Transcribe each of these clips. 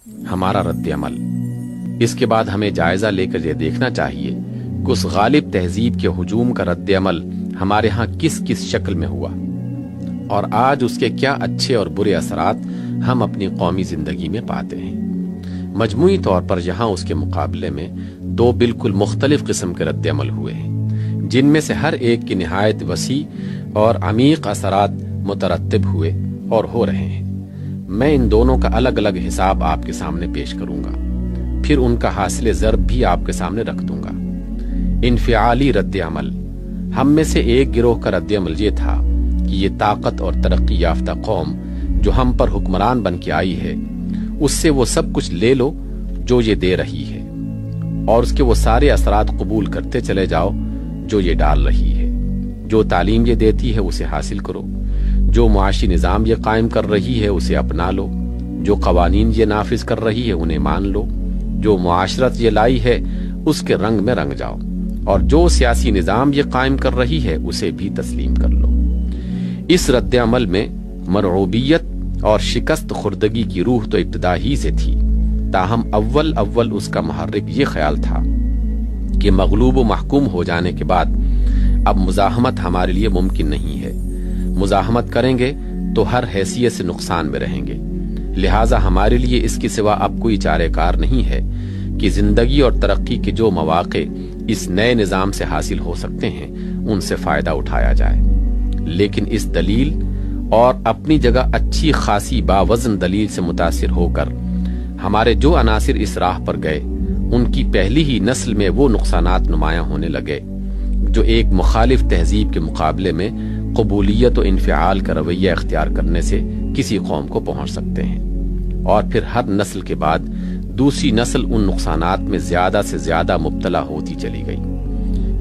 ہمارا رد عمل۔ اس کے بعد ہمیں جائزہ لے کر یہ دیکھنا چاہیے کہ اس غالب تہذیب کے ہجوم کا رد عمل ہمارے ہاں کس کس شکل میں ہوا، اور آج اس کے کیا اچھے اور برے اثرات ہم اپنی قومی زندگی میں پاتے ہیں۔ مجموعی طور پر یہاں اس کے مقابلے میں دو بالکل مختلف قسم کے رد عمل ہوئے ہیں، جن میں سے ہر ایک کی نہایت وسیع اور عمیق اثرات مترتب ہوئے اور ہو رہے ہیں۔ میں ان دونوں کا الگ الگ حساب آپ کے سامنے پیش کروں گا، پھر ان کا حاصل ضرب بھی آپ کے سامنے رکھ دوں گا۔ انفعالی رد عمل۔ ہم میں سے ایک گروہ کا رد عمل یہ تھا کہ یہ طاقت اور ترقی یافتہ قوم جو ہم پر حکمران بن کے آئی ہے، اس سے وہ سب کچھ لے لو جو یہ دے رہی ہے، اور اس کے وہ سارے اثرات قبول کرتے چلے جاؤ جو یہ ڈال رہی ہے۔ جو تعلیم یہ دیتی ہے اسے حاصل کرو، جو معاشی نظام یہ قائم کر رہی ہے اسے اپنا لو، جو قوانین یہ نافذ کر رہی ہے انہیں مان لو، جو معاشرت یہ لائی ہے اس کے رنگ میں رنگ جاؤ، اور جو سیاسی نظام یہ قائم کر رہی ہے اسے بھی تسلیم کر لو۔ اس رد عمل میں مرعوبیت اور شکست خوردگی کی روح تو ابتدا ہی سے تھی، تاہم اول اس کا محرک یہ خیال تھا کہ مغلوب و محکوم ہو جانے کے بعد اب مزاحمت ہمارے لیے ممکن نہیں ہے۔ مزاحمت کریں گے تو ہر حیثیت سے نقصان میں رہیں گے، لہٰذا ہمارے لیے اس کے سوا اب کوئی چارہ کار نہیں ہے کہ زندگی اور ترقی کے جو مواقع اس نئے نظام سے حاصل ہو سکتے ہیں ان سے فائدہ اٹھایا جائے۔ لیکن اس دلیل اور اپنی جگہ اچھی خاصی باوزن دلیل سے متاثر ہو کر ہمارے جو عناصر اس راہ پر گئے ان کی پہلی ہی نسل میں وہ نقصانات نمایاں ہونے لگے جو ایک مخالف تہذیب کے مقابلے میں قبولیت و انفعال کا رویہ اختیار کرنے سے کسی قوم کو پہنچ سکتے ہیں، اور پھر ہر نسل کے بعد دوسری نسل ان نقصانات میں زیادہ سے زیادہ مبتلا ہوتی چلی گئی،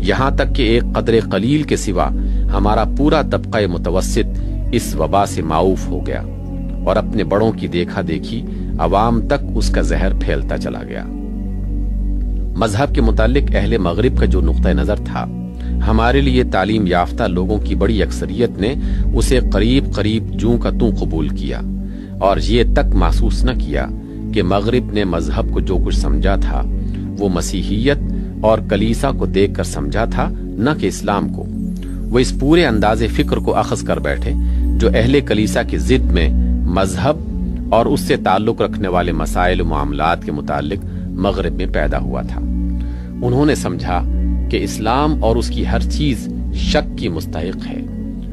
یہاں تک کہ ایک قدر قلیل کے سوا ہمارا پورا طبقہ متوسط اس وبا سے معاف ہو گیا، اور اپنے بڑوں کی دیکھا دیکھی عوام تک اس کا زہر پھیلتا چلا گیا۔ مذہب کے متعلق اہل مغرب کا جو نقطہ نظر تھا، ہمارے لیے تعلیم یافتہ لوگوں کی بڑی اکثریت نے اسے قریب جوں کا توں قبول کیا، اور یہ تک محسوس نہ کیا کہ مغرب نے مذہب کو جو کچھ سمجھا تھا وہ مسیحیت اور کلیسا کو دیکھ کر سمجھا تھا، نہ کہ اسلام کو۔ وہ اس پورے انداز فکر کو اخذ کر بیٹھے جو اہل کلیسا کی ضد میں مذہب اور اس سے تعلق رکھنے والے مسائل و معاملات کے متعلق مغرب میں پیدا ہوا تھا۔ انہوں نے سمجھا کہ اسلام اور اس کی ہر چیز شک کی مستحق ہے،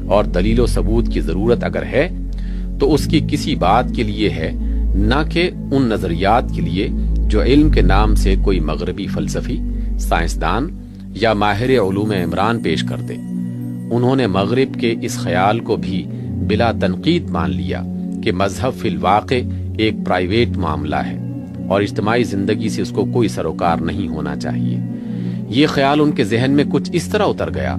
اور دلیل و ثبوت کی ضرورت اگر ہے تو اس کی کسی بات کے لیے ہے، نہ کہ ان نظریات کے لیے جو علم کے نام سے کوئی مغربی فلسفی، سائنسدان یا ماہر علوم عمران پیش کر دے۔ انہوں نے مغرب کے اس خیال کو بھی بلا تنقید مان لیا کہ مذہب فی الواقع ایک پرائیویٹ معاملہ ہے اور اجتماعی زندگی سے اس کو کوئی سروکار نہیں ہونا چاہیے۔ یہ خیال ان کے ذہن میں کچھ اس طرح اتر گیا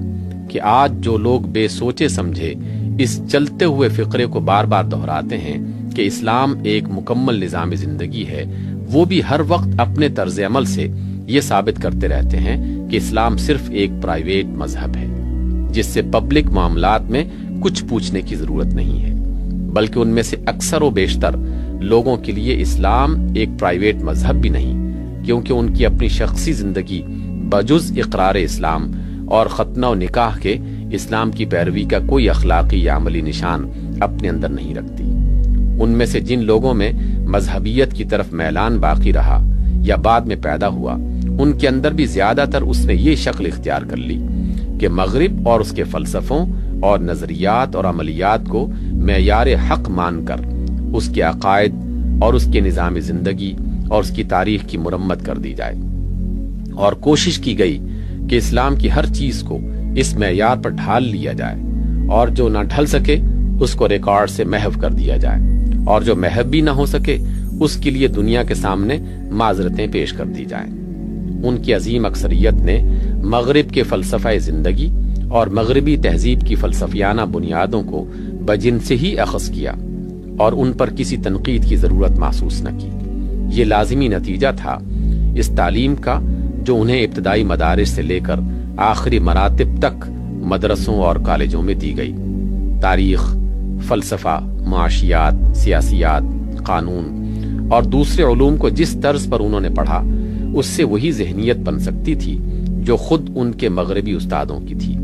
کہ آج جو لوگ بے سوچے سمجھے اس چلتے ہوئے فقرے کو بار بار دہراتے ہیں کہ اسلام ایک مکمل نظام زندگی ہے، وہ بھی ہر وقت اپنے طرز عمل سے یہ ثابت کرتے رہتے ہیں کہ اسلام صرف ایک پرائیویٹ مذہب ہے جس سے پبلک معاملات میں کچھ پوچھنے کی ضرورت نہیں ہے، بلکہ ان میں سے اکثر و بیشتر لوگوں کے لیے اسلام ایک پرائیویٹ مذہب بھی نہیں، کیونکہ ان کی اپنی شخصی زندگی بجز اقرار اسلام اور ختنہ و نکاح کے اسلام کی پیروی کا کوئی اخلاقی یا عملی نشان اپنے اندر نہیں رکھتی۔ ان میں سے جن لوگوں میں مذہبیت کی طرف میلان باقی رہا یا بعد میں پیدا ہوا، ان کے اندر بھی زیادہ تر اس نے یہ شکل اختیار کر لی کہ مغرب اور اس کے فلسفوں اور نظریات اور عملیات کو معیار حق مان کر اس کے عقائد اور اس کے نظام زندگی اور اس کی تاریخ کی مرمت کر دی جائے، اور کوشش کی گئی کہ اسلام کی ہر چیز کو اس معیار پر ڈھال لیا جائے، اور جو نہ ڈھل سکے اس کو ریکارڈ سے محو کر دیا جائے، اور جو محو بھی نہ ہو سکے اس کے لیے دنیا کے سامنے معذرتیں پیش کر دی جائیں۔ ان کی عظیم اکثریت نے مغرب کے فلسفہ زندگی اور مغربی تہذیب کی فلسفیانہ بنیادوں کو بجن سے ہی اخذ کیا اور ان پر کسی تنقید کی ضرورت محسوس نہ کی۔ یہ لازمی نتیجہ تھا اس تعلیم کا جو انہیں ابتدائی مدارس سے لے کر آخری مراتب تک مدرسوں اور کالجوں میں دی گئی۔ تاریخ، فلسفہ، معاشیات، سیاسیات، قانون اور دوسرے علوم کو جس طرز پر انہوں نے پڑھا اس سے وہی ذہنیت بن سکتی تھی جو خود ان کے مغربی استادوں کی تھی،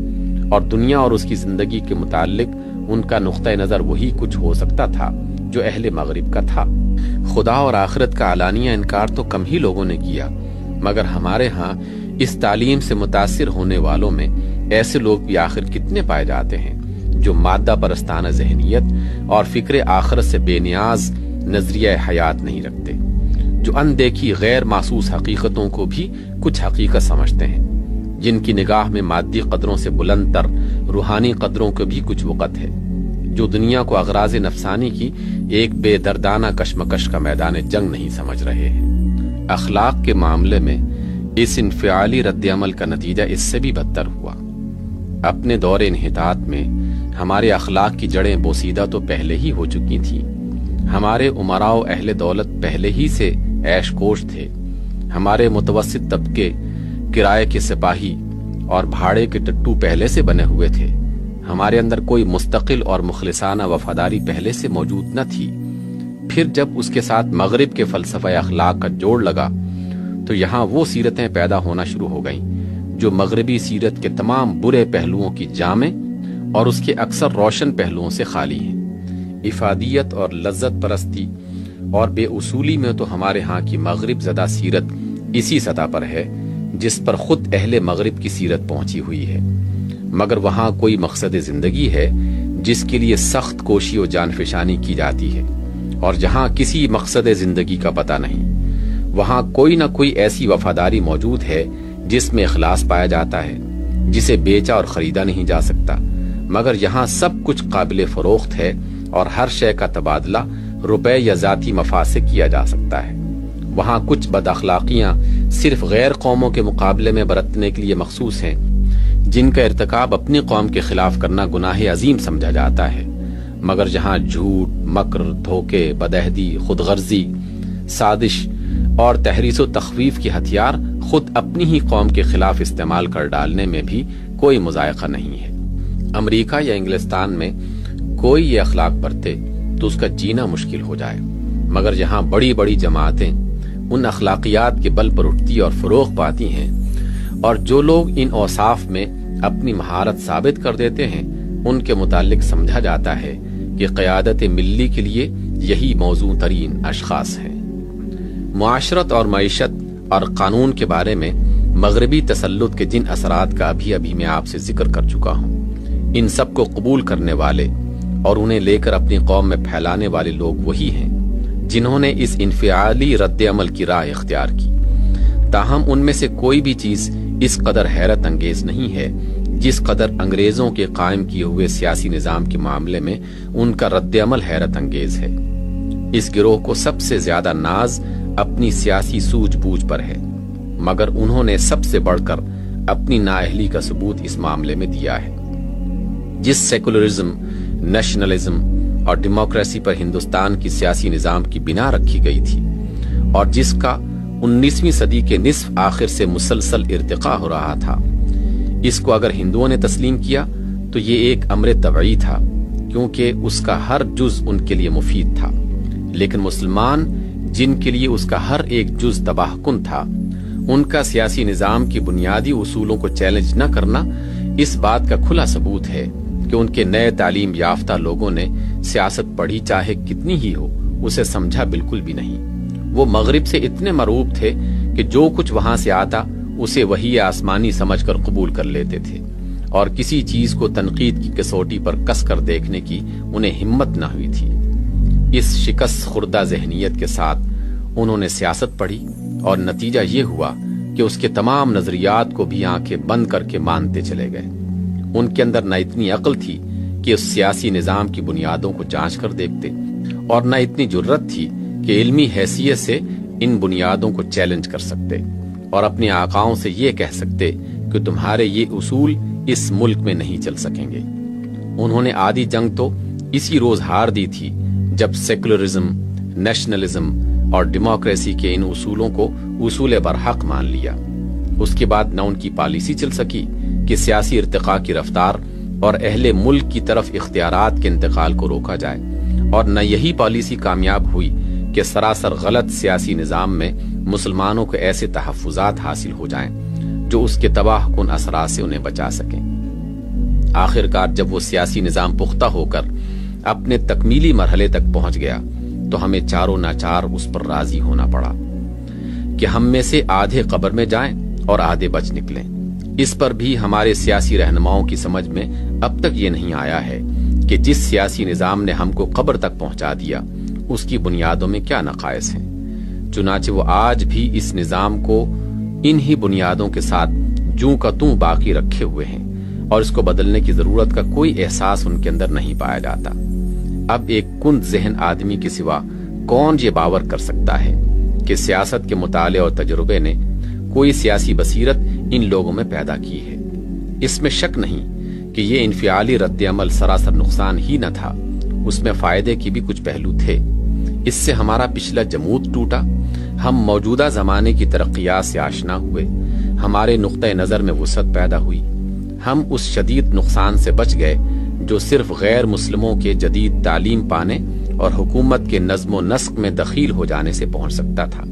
اور دنیا اور اس کی زندگی کے متعلق ان کا نقطہ نظر وہی کچھ ہو سکتا تھا جو اہل مغرب کا تھا۔ خدا اور آخرت کا علانیہ انکار تو کم ہی لوگوں نے کیا، مگر ہمارے ہاں اس تعلیم سے متاثر ہونے والوں میں ایسے لوگ بھی آخر کتنے پائے جاتے ہیں جو مادہ پرستانہ ذہنیت اور فکر آخرت سے بے نیاز نظریہ حیات نہیں رکھتے، جو اندیکھی غیر محسوس حقیقتوں کو بھی کچھ حقیقت سمجھتے ہیں، جن کی نگاہ میں مادی قدروں سے بلند تر روحانی قدروں کو بھی کچھ وقت ہے، جو دنیا کو اغراض نفسانی کی ایک بے دردانہ کشمکش کا میدان جنگ نہیں سمجھ رہے ہیں۔ اخلاق کے معاملے میں اس انفعالی رد عمل کا نتیجہ اس سے بھی بدتر ہوا۔ اپنے دور انحطاط میں ہمارے اخلاق کی جڑیں بوسیدہ تو پہلے ہی ہو چکی تھیں، ہمارے امراء و اہل دولت پہلے ہی سے عیش کوش تھے، ہمارے متوسط طبقے کرائے کے سپاہی اور بھاڑے کے ٹٹو پہلے سے بنے ہوئے تھے، ہمارے اندر کوئی مستقل اور مخلصانہ وفاداری پہلے سے موجود نہ تھی۔ پھر جب اس کے ساتھ مغرب کے فلسفہ اخلاق کا جوڑ لگا تو یہاں وہ سیرتیں پیدا ہونا شروع ہو گئیں جو مغربی سیرت کے تمام برے پہلوؤں کی جامع اور اس کے اکثر روشن پہلوؤں سے خالی ہیں۔ افادیت اور لذت پرستی اور بے اصولی میں تو ہمارے ہاں کی مغرب زدہ سیرت اسی سطح پر ہے جس پر خود اہل مغرب کی سیرت پہنچی ہوئی ہے، مگر وہاں کوئی مقصد زندگی ہے جس کے لیے سخت کوشی و جانفشانی کی جاتی ہے، اور جہاں کسی مقصد زندگی کا پتہ نہیں وہاں کوئی نہ کوئی ایسی وفاداری موجود ہے جس میں اخلاص پایا جاتا ہے، جسے بیچا اور خریدا نہیں جا سکتا، مگر یہاں سب کچھ قابل فروخت ہے اور ہر شے کا تبادلہ روپے یا ذاتی مفاد سے کیا جا سکتا ہے۔ وہاں کچھ بد اخلاقیاں صرف غیر قوموں کے مقابلے میں برتنے کے لیے مخصوص ہیں، جن کا ارتکاب اپنی قوم کے خلاف کرنا گناہ عظیم سمجھا جاتا ہے، مگر جہاں جھوٹ، مکر، دھوکے، بدعہدی، خود غرضی، سازش اور تحریص و تخویف کے ہتھیار خود اپنی ہی قوم کے خلاف استعمال کر ڈالنے میں بھی کوئی مذائقہ نہیں ہے۔ امریکہ یا انگلستان میں کوئی یہ اخلاق برتے تو اس کا جینا مشکل ہو جائے، مگر جہاں بڑی بڑی جماعتیں ان اخلاقیات کے بل پر اٹھتی اور فروغ پاتی ہیں، اور جو لوگ ان اوصاف میں اپنی مہارت ثابت کر دیتے ہیں، ان کے متعلق سمجھا جاتا ہے کہ قیادت ملی کے لیے یہی موزوں ترین اشخاص ہیں۔ معاشرت اور معیشت اور قانون کے بارے میں مغربی تسلط کے جن اثرات کا ابھی میں آپ سے ذکر کر چکا ہوں، ان سب کو قبول کرنے والے اور انہیں لے کر اپنی قوم میں پھیلانے والے لوگ وہی ہیں جنہوں نے اس انفعالی رد عمل کی راہ اختیار کی۔ تاہم ان میں سے کوئی بھی چیز اس قدر حیرت انگیز نہیں ہے جس قدر انگریزوں کے قائم کیے ہوئے سیاسی نظام کے معاملے میں ان کا رد عمل حیرت انگیز ہے۔ اس گروہ کو سب سے زیادہ ناز اپنی سیاسی سوجھ بوجھ پر ہے، مگر انہوں نے سب سے بڑھ کر اپنی نااہلی کا ثبوت اس معاملے میں دیا ہے۔ جس سیکولرزم، نیشنلزم اور ڈیموکریسی پر ہندوستان کی سیاسی نظام کی بنا رکھی گئی تھی، اور جس کا 19ویں صدی کے نصف آخر سے مسلسل ارتقاء ہو رہا تھا، اس کو اگر ہندوؤں نے تسلیم کیا تو یہ ایک امر طبعی تھا، کیونکہ اس کا ہر جز ان کے لیے مفید تھا، لیکن مسلمان جن کے لیے اس کا ہر ایک جز تباہ کن تھا، ان کا سیاسی نظام کی بنیادی اصولوں کو چیلنج نہ کرنا اس بات کا کھلا ثبوت ہے کہ ان کے نئے تعلیم یافتہ لوگوں نے سیاست پڑھی چاہے کتنی ہی ہو، اسے سمجھا بالکل بھی نہیں۔ وہ مغرب سے اتنے مرعوب تھے کہ جو کچھ وہاں سے آتا اسے وہی آسمانی سمجھ کر قبول کر لیتے تھے، اور کسی چیز کو تنقید کی کسوٹی پر کس کر دیکھنے کی انہیں ہمت نہ ہوئی تھی۔ اس شکست خوردہ ذہنیت کے ساتھ انہوں نے سیاست پڑھی، اور نتیجہ یہ ہوا کہ اس کے تمام نظریات کو بھی آنکھیں بند کر کے مانتے چلے گئے۔ ان کے اندر نہ اتنی عقل تھی کہ اس سیاسی نظام کی بنیادوں کو جانچ کر دیکھتے، اور نہ اتنی جرت تھی کہ علمی حیثیت سے ان بنیادوں کو چیلنج کر سکتے اور اپنے آقاؤں سے یہ کہہ سکتے کہ تمہارے یہ اصول اس ملک میں نہیں چل سکیں گے۔ انہوں نے آدھی جنگ تو اسی روز ہار دی تھی جب سیکولرزم، نیشنلزم اور ڈیموکریسی کے ان اصولوں کو اصول برحق مان لیا۔ اس کے بعد نہ ان کی پالیسی چل سکی کہ سیاسی ارتقاء کی رفتار اور اہل ملک کی طرف اختیارات کے انتقال کو روکا جائے، اور نہ یہی پالیسی کامیاب ہوئی کہ کہ سراسر غلط سیاسی نظام میں مسلمانوں کو ایسے تحفظات حاصل ہو جائیں جو اس کے تباہ کن اثرات سے انہیں بچا سکیں۔ آخرکار جب وہ سیاسی نظام پختہ ہو کر اپنے تکمیلی مرحلے تک پہنچ گیا تو ہمیں چاروں ناچار اس پر راضی ہونا پڑا کہ ہم میں سے آدھے قبر میں جائیں اور آدھے بچ نکلیں۔ اس پر بھی ہمارے سیاسی رہنماؤں کی سمجھ میں اب تک یہ نہیں آیا ہے کہ جس سیاسی نظام نے ہم کو قبر تک پہنچا دیا اس کی بنیادوں میں کیا نقائص ہیں۔ چنانچہ وہ آج بھی اس نظام کو انہی بنیادوں کے ساتھ جوں کا توں باقی رکھے ہوئے ہیں اور اس کو بدلنے کی ضرورت کا کوئی احساس ان کے اندر نہیں پایا جاتا۔ اب ایک کند ذہن آدمی کے سوا کون یہ باور کر سکتا ہے کہ سیاست کے مطالعے اور تجربے نے کوئی سیاسی بصیرت ان لوگوں میں پیدا کی ہے۔ اس میں شک نہیں کہ یہ انفعالی رد عمل سراسر نقصان ہی نہ تھا، اس میں فائدے کی بھی کچھ پہلو تھے۔ اس سے ہمارا پچھلا جمود ٹوٹا، ہم موجودہ زمانے کی ترقیات سے آشنا ہوئے، ہمارے نقطۂ نظر میں وسعت پیدا ہوئی، ہم اس شدید نقصان سے بچ گئے جو صرف غیر مسلموں کے جدید تعلیم پانے اور حکومت کے نظم و نسق میں دخیل ہو جانے سے پہنچ سکتا تھا۔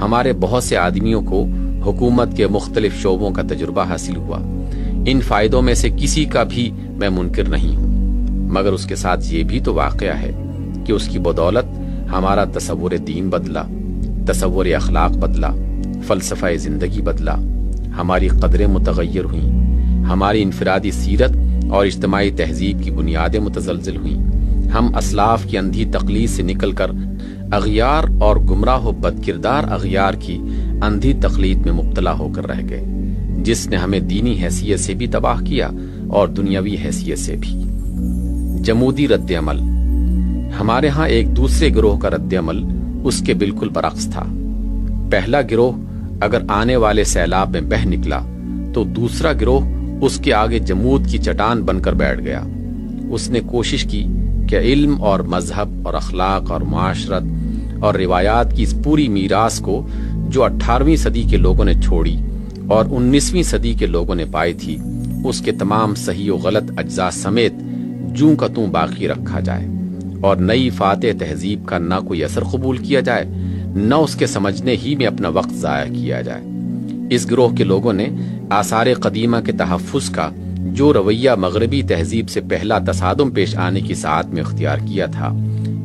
ہمارے بہت سے آدمیوں کو حکومت کے مختلف شعبوں کا تجربہ حاصل ہوا۔ ان فائدوں میں سے کسی کا بھی میں منکر نہیں ہوں، مگر اس کے ساتھ یہ بھی تو واقعہ ہے کہ اس کی بدولت ہمارا تصور دین بدلا، تصور اخلاق بدلا، فلسفہ زندگی بدلا، ہماری قدریں متغیر ہوئیں، ہماری انفرادی سیرت اور اجتماعی تہذیب کی بنیادیں متزلزل ہوئیں، ہم اسلاف کی اندھی تقلید سے نکل کر اغیار اور گمراہ و بدکردار اغیار کی اندھی تقلید میں مبتلا ہو کر رہ گئے، جس نے ہمیں دینی حیثیت سے بھی تباہ کیا اور دنیاوی حیثیت سے بھی۔ جمودی رد عمل۔ ہمارے ہاں ایک دوسرے گروہ کا رد عمل اس کے بالکل برعکس تھا۔ پہلا گروہ اگر آنے والے سیلاب میں بہہ نکلا تو دوسرا گروہ اس کے آگے جمود کی چٹان بن کر بیٹھ گیا۔ اس نے کوشش کی کہ علم اور مذہب اور اخلاق اور معاشرت اور روایات کی اس پوری میراث کو جو 18ویں صدی کے لوگوں نے چھوڑی اور 19ویں صدی کے لوگوں نے پائی تھی، اس کے تمام صحیح و غلط اجزاء سمیت جوں کا توں باقی رکھا جائے اور نئی فاتح تہذیب کا نہ کوئی اثر قبول کیا جائے، نہ اس کے سمجھنے ہی میں اپنا وقت ضائع کیا جائے۔ اس گروہ کے لوگوں نے آثار قدیمہ کے تحفظ کا جو رویہ مغربی تہذیب سے پہلا تصادم پیش آنے کی ساعت میں اختیار کیا تھا،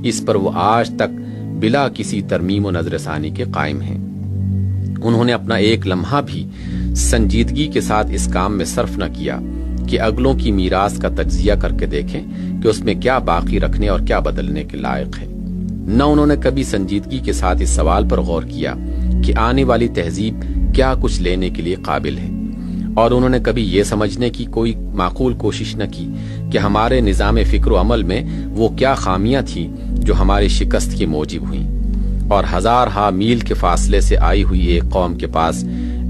اس پر وہ آج تک بلا کسی ترمیم و نظر ثانی کے قائم ہیں۔ انہوں نے اپنا ایک لمحہ بھی سنجیدگی کے ساتھ اس کام میں صرف نہ کیا کہ اگلوں کی میراث کا تجزیہ کر کے دیکھیں کہ اس میں کیا باقی رکھنے اور کیا بدلنے کے لائق ہے۔ نہ انہوں نے کبھی سنجیدگی کے ساتھ اس سوال پر غور کیا کہ آنے والی تہذیب کیا کچھ لینے کے لیے قابل ہے، اور انہوں نے کبھی یہ سمجھنے کی کوئی معقول کوشش نہ کی کہ ہمارے نظام فکر و عمل میں وہ کیا خامیاں تھیں جو ہماری شکست کی موجب ہوئیں، اور ہزارہا میل کے فاصلے سے آئی ہوئی ایک قوم کے پاس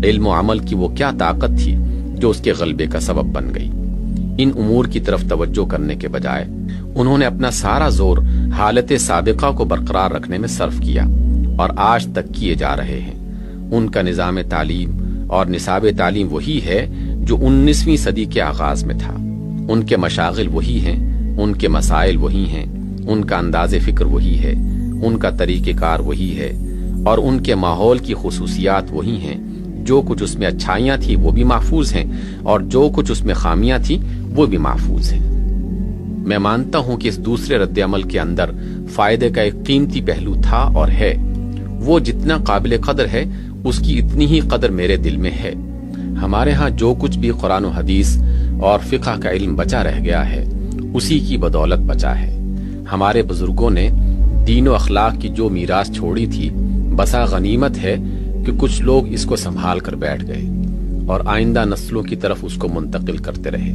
علم و عمل کی وہ کیا طاقت تھی جو اس کے غلبے کا سبب بن گئی۔ ان امور کی طرف توجہ کرنے کے بجائے انہوں نے اپنا سارا زور حالت سابقہ کو برقرار رکھنے میں صرف کیا، اور آج تک کیے جا رہے ہیں۔ ان کا نظام تعلیم اور نصاب تعلیم وہی ہے جو 19ویں صدی کے آغاز میں تھا، ان کے مشاغل وہی ہیں، ان کے مسائل وہی ہیں، ان کا انداز فکر وہی ہے، ان کا طریقہ کار وہی ہے، اور ان کے ماحول کی خصوصیات وہی ہیں۔ جو کچھ اس میں اچھائیاں تھیں وہ بھی محفوظ ہیں، اور جو کچھ اس میں خامیاں تھیں وہ بھی محفوظ ہیں۔ میں مانتا ہوں کہ اس دوسرے رد عمل کے اندر فائدے کا ایک قیمتی پہلو تھا اور ہے۔ وہ جتنا قابل قدر ہے اس کی اتنی ہی قدر میرے دل میں ہے۔ ہمارے ہاں جو کچھ بھی قرآن و حدیث اور فقہ کا علم بچا رہ گیا ہے اسی کی بدولت بچا ہے۔ ہمارے بزرگوں نے دین و اخلاق کی جو میراث چھوڑی تھی، بسا غنیمت ہے کہ کچھ لوگ اس کو سنبھال کر بیٹھ گئے اور آئندہ نسلوں کی طرف اس کو منتقل کرتے رہے۔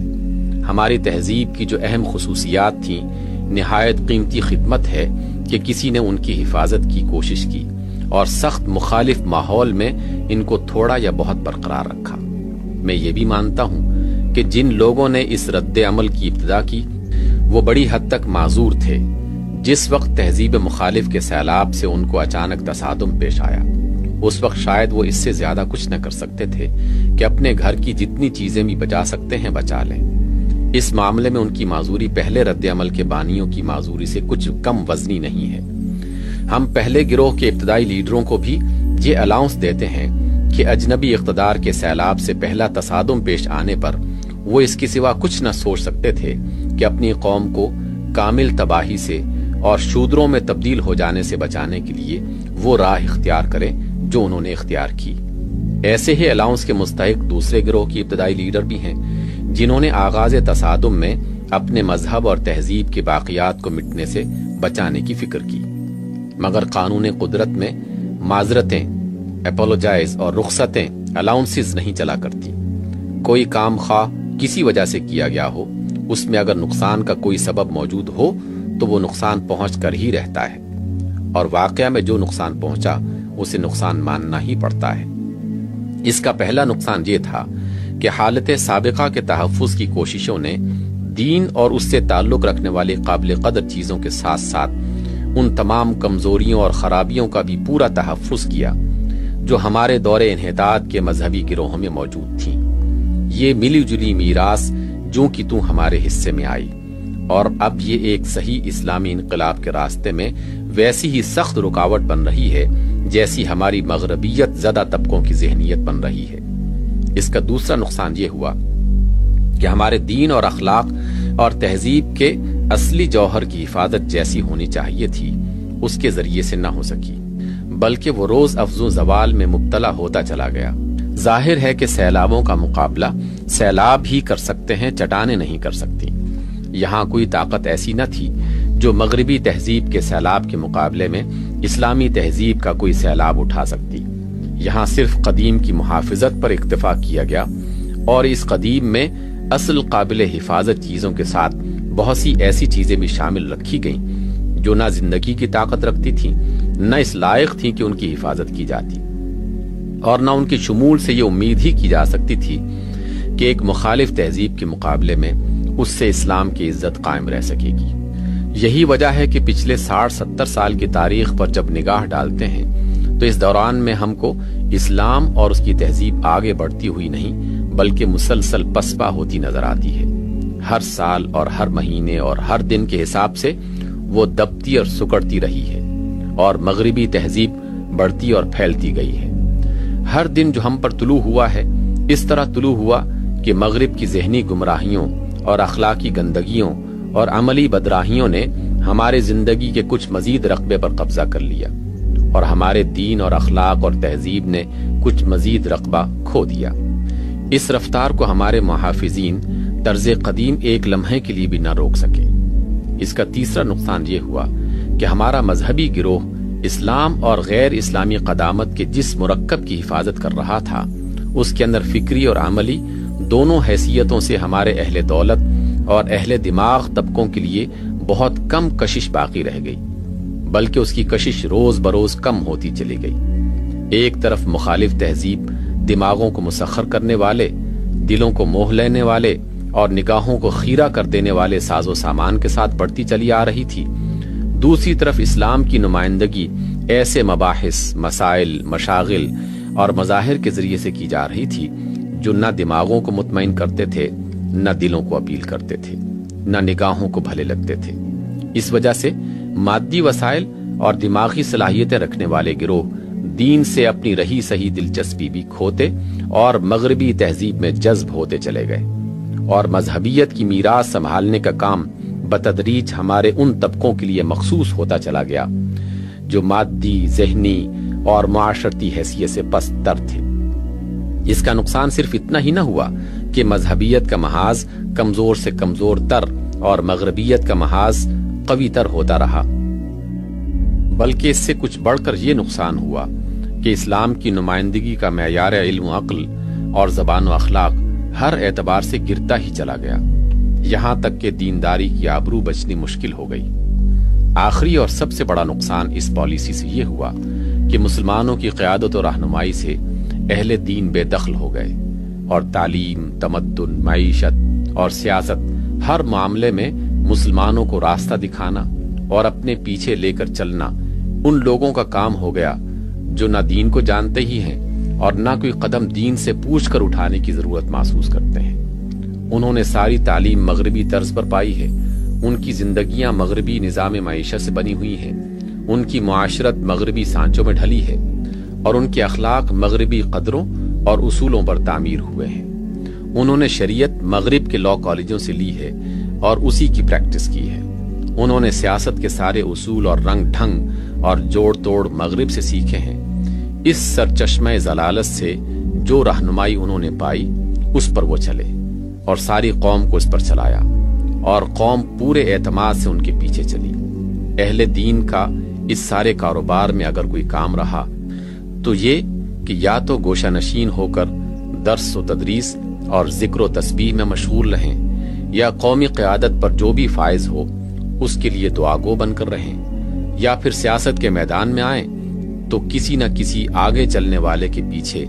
ہماری تہذیب کی جو اہم خصوصیات تھیں، نہایت قیمتی خدمت ہے کہ کسی نے ان کی حفاظت کی کوشش کی اور سخت مخالف ماحول میں ان کو تھوڑا یا بہت برقرار رکھا۔ میں یہ بھی مانتا ہوں کہ جن لوگوں نے اس رد عمل کی ابتدا کی وہ بڑی حد تک معذور تھے۔ جس وقت تہذیب مخالف کے سیلاب سے ان کو اچانک تصادم پیش آیا، اس وقت شاید وہ اس سے زیادہ کچھ نہ کر سکتے تھے کہ اپنے گھر کی جتنی چیزیں بھی بچا سکتے ہیں بچا لیں۔ اس معاملے میں ان کی معذوری پہلے رد عمل کے بانیوں کی معذوری سے کچھ کم وزنی نہیں ہے۔ ہم پہلے گروہ کے ابتدائی لیڈروں کو بھی یہ الاؤنس دیتے ہیں کہ اجنبی اقتدار کے سیلاب سے پہلا تصادم پیش آنے پر وہ اس کے سوا کچھ نہ سوچ سکتے تھے کہ اپنی قوم کو کامل تباہی سے اور شودروں میں تبدیل ہو جانے سے بچانے کے لیے وہ راہ اختیار کریں جو انہوں نے اختیار کی۔ ایسے ہی الاؤنس کے مستحق دوسرے گروہ کی ابتدائی لیڈر بھی ہیں جنہوں نے آغاز تصادم میں اپنے مذہب اور تہذیب کے باقیات کو مٹنے سے بچانے کی فکر کی، مگر قانون قدرت میں معذرتیں، اپولوجائز اور رخصتیں الاؤنسز نہیں چلا کرتی۔ کوئی کام خواہ کسی وجہ سے کیا گیا ہو، اس میں اگر نقصان کا کوئی سبب موجود ہو تو وہ نقصان پہنچ کر ہی رہتا ہے، اور واقعہ میں جو نقصان پہنچا اسے نقصان ماننا ہی پڑتا ہے۔ اس کا پہلا نقصان یہ تھا کہ حالت سابقہ کے تحفظ کی کوششوں نے دین اور اس سے تعلق رکھنے والی قابل قدر چیزوں کے ساتھ ساتھ ان تمام کمزوریوں اور خرابیوں کا بھی پورا تحفظ کیا جو ہمارے دور انحطاط کے مذہبی گروہوں میں موجود تھیں۔ یہ ملی جلی میراث جو کہ تو ہمارے حصے میں آئی، اور اب یہ ایک صحیح اسلامی انقلاب کے راستے میں ویسی ہی سخت رکاوٹ بن رہی ہے جیسی ہماری مغربیت زدہ طبقوں کی ذہنیت بن رہی ہے۔ اس کا دوسرا نقصان یہ ہوا کہ ہمارے دین اور اخلاق اور تہذیب کے اصلی جوہر کی حفاظت جیسی ہونی چاہیے تھی اس کے ذریعے سے نہ ہو سکی، بلکہ وہ روز افزوں زوال میں مبتلا ہوتا چلا گیا۔ ظاہر ہے کہ سیلابوں کا مقابلہ سیلاب ہی کر سکتے ہیں، چٹانیں نہیں کر سکتی۔ یہاں کوئی طاقت ایسی نہ تھی جو مغربی تہذیب کے سیلاب کے مقابلے میں اسلامی تہذیب کا کوئی سیلاب اٹھا سکتی۔ یہاں صرف قدیم کی محافظت پر اکتفا کیا گیا، اور اس قدیم میں اصل قابل حفاظت چیزوں کے ساتھ بہت سی ایسی چیزیں بھی شامل رکھی گئیں جو نہ زندگی کی طاقت رکھتی تھیں، نہ اس لائق تھیں کہ ان کی حفاظت کی جاتی، اور نہ ان کے شمول سے یہ امید ہی کی جا سکتی تھی کہ ایک مخالف تہذیب کے مقابلے میں اس سے اسلام کی عزت قائم رہ سکے گی۔ یہی وجہ ہے کہ پچھلے 60-70 سال کی تاریخ پر جب نگاہ ڈالتے ہیں تو اس دوران میں ہم کو اسلام اور اس کی تہذیب آگے بڑھتی ہوئی نہیں بلکہ مسلسل پسپا ہوتی نظر آتی ہے۔ ہر سال اور ہر مہینے اور ہر دن کے حساب سے وہ دبتی اور سکڑتی رہی ہے، اور مغربی تہذیب بڑھتی اور پھیلتی گئی ہے۔ ہر دن جو ہم پر طلوع ہوا ہے اس طرح طلوع ہوا کہ مغرب کی ذہنی گمراہیوں اور اخلاقی گندگیوں اور عملی بدراہیوں نے ہمارے زندگی کے کچھ مزید رقبے پر قبضہ کر لیا، اور ہمارے دین اور اخلاق اور تہذیب نے کچھ مزید رقبہ کھو دیا۔ اس رفتار کو ہمارے محافظین طرز قدیم ایک لمحے کے لیے بھی نہ روک سکے۔ اس کا تیسرا نقصان یہ ہوا کہ ہمارا مذہبی گروہ اسلام اور غیر اسلامی قدامت کے جس مرکب کی حفاظت کر رہا تھا اس کے اندر فکری اور عملی دونوں حیثیتوں سے ہمارے اہل دولت اور اہل دماغ طبقوں کے لیے بہت کم کشش باقی رہ گئی، بلکہ اس کی کشش روز بروز کم ہوتی چلی گئی۔ ایک طرف مخالف تہذیب دماغوں کو مسخر کرنے والے، دلوں کو موہ لینے والے اور نگاہوں کو خیرہ کر دینے والے ساز و سامان کے ساتھ بڑھتی چلی آ رہی تھی، دوسری طرف اسلام کی نمائندگی ایسے مباحث، مسائل، مشاغل اور مظاہر کے ذریعے سے کی جا رہی تھی جو نہ دماغوں کو مطمئن کرتے تھے، نہ دلوں کو اپیل کرتے تھے، نہ نگاہوں کو بھلے لگتے تھے۔ اس وجہ سے مادی وسائل اور دماغی صلاحیتیں رکھنے والے گروہ دین سے اپنی رہی سہی دلچسپی بھی کھوتے اور مغربی تہذیب میں جذب ہوتے چلے گئے، اور مذہبیت کی میراث سنبھالنے کا کام بتدریج ہمارے ان طبقوں کے لیے مخصوص ہوتا چلا گیا جو مادی، ذہنی اور معاشرتی حیثیت سے پست تر تھے۔ اس کا نقصان صرف اتنا ہی نہ ہوا کہ مذہبیت کا محاذ کمزور سے کمزور تر اور مغربیت کا محاذ قوی تر ہوتا رہا، بلکہ اس سے کچھ بڑھ کر یہ نقصان ہوا کہ اسلام کی نمائندگی کا معیار علم و عقل اور زبان و اخلاق ہر اعتبار سے گرتا ہی چلا گیا، یہاں تک کہ دینداری کی آبرو بچنی مشکل ہو گئی۔ آخری اور سب سے بڑا نقصان اس پالیسی سے یہ ہوا کہ مسلمانوں کی قیادت و رہنمائی سے اہل دین بے دخل ہو گئے، اور تعلیم، تمدن، معیشت اور سیاست ہر معاملے میں مسلمانوں کو راستہ دکھانا اور اپنے پیچھے لے کر چلنا ان لوگوں کا کام ہو گیا جو نہ دین کو جانتے ہی ہیں اور نہ کوئی قدم دین سے پوچھ کر اٹھانے کی ضرورت محسوس کرتے ہیں۔ انہوں نے ساری تعلیم مغربی طرز پر پائی ہے، ان کی زندگیاں مغربی نظام معیشت سے بنی ہوئی ہیں، ان کی معاشرت مغربی سانچوں میں ڈھلی ہے اور ان کے اخلاق مغربی قدروں اور اصولوں پر تعمیر ہوئے ہیں۔ انہوں نے شریعت مغرب کے لاء کالجوں سے لی ہے اور اسی کی پریکٹس کی ہے۔ انہوں نے سیاست کے سارے اصول اور رنگ ڈھنگ اور جوڑ توڑ مغرب سے سیکھے ہیں۔ اس سرچشمہ ضلالت سے جو رہنمائی انہوں نے پائی اس پر وہ چلے اور ساری قوم کو اس پر چلایا، اور قوم پورے اعتماد سے ان کے پیچھے چلی۔ اہل دین کا اس سارے کاروبار میں اگر کوئی کام رہا تو یہ کہ یا تو گوشہ نشین ہو کر درس و تدریس اور ذکر و تسبیح میں مشغول رہیں، یا قومی قیادت پر جو بھی فائز ہو اس کے لیے دعاگو بن کر رہیں، یا پھر سیاست کے میدان میں آئیں تو کسی نہ کسی آگے چلنے والے کے پیچھے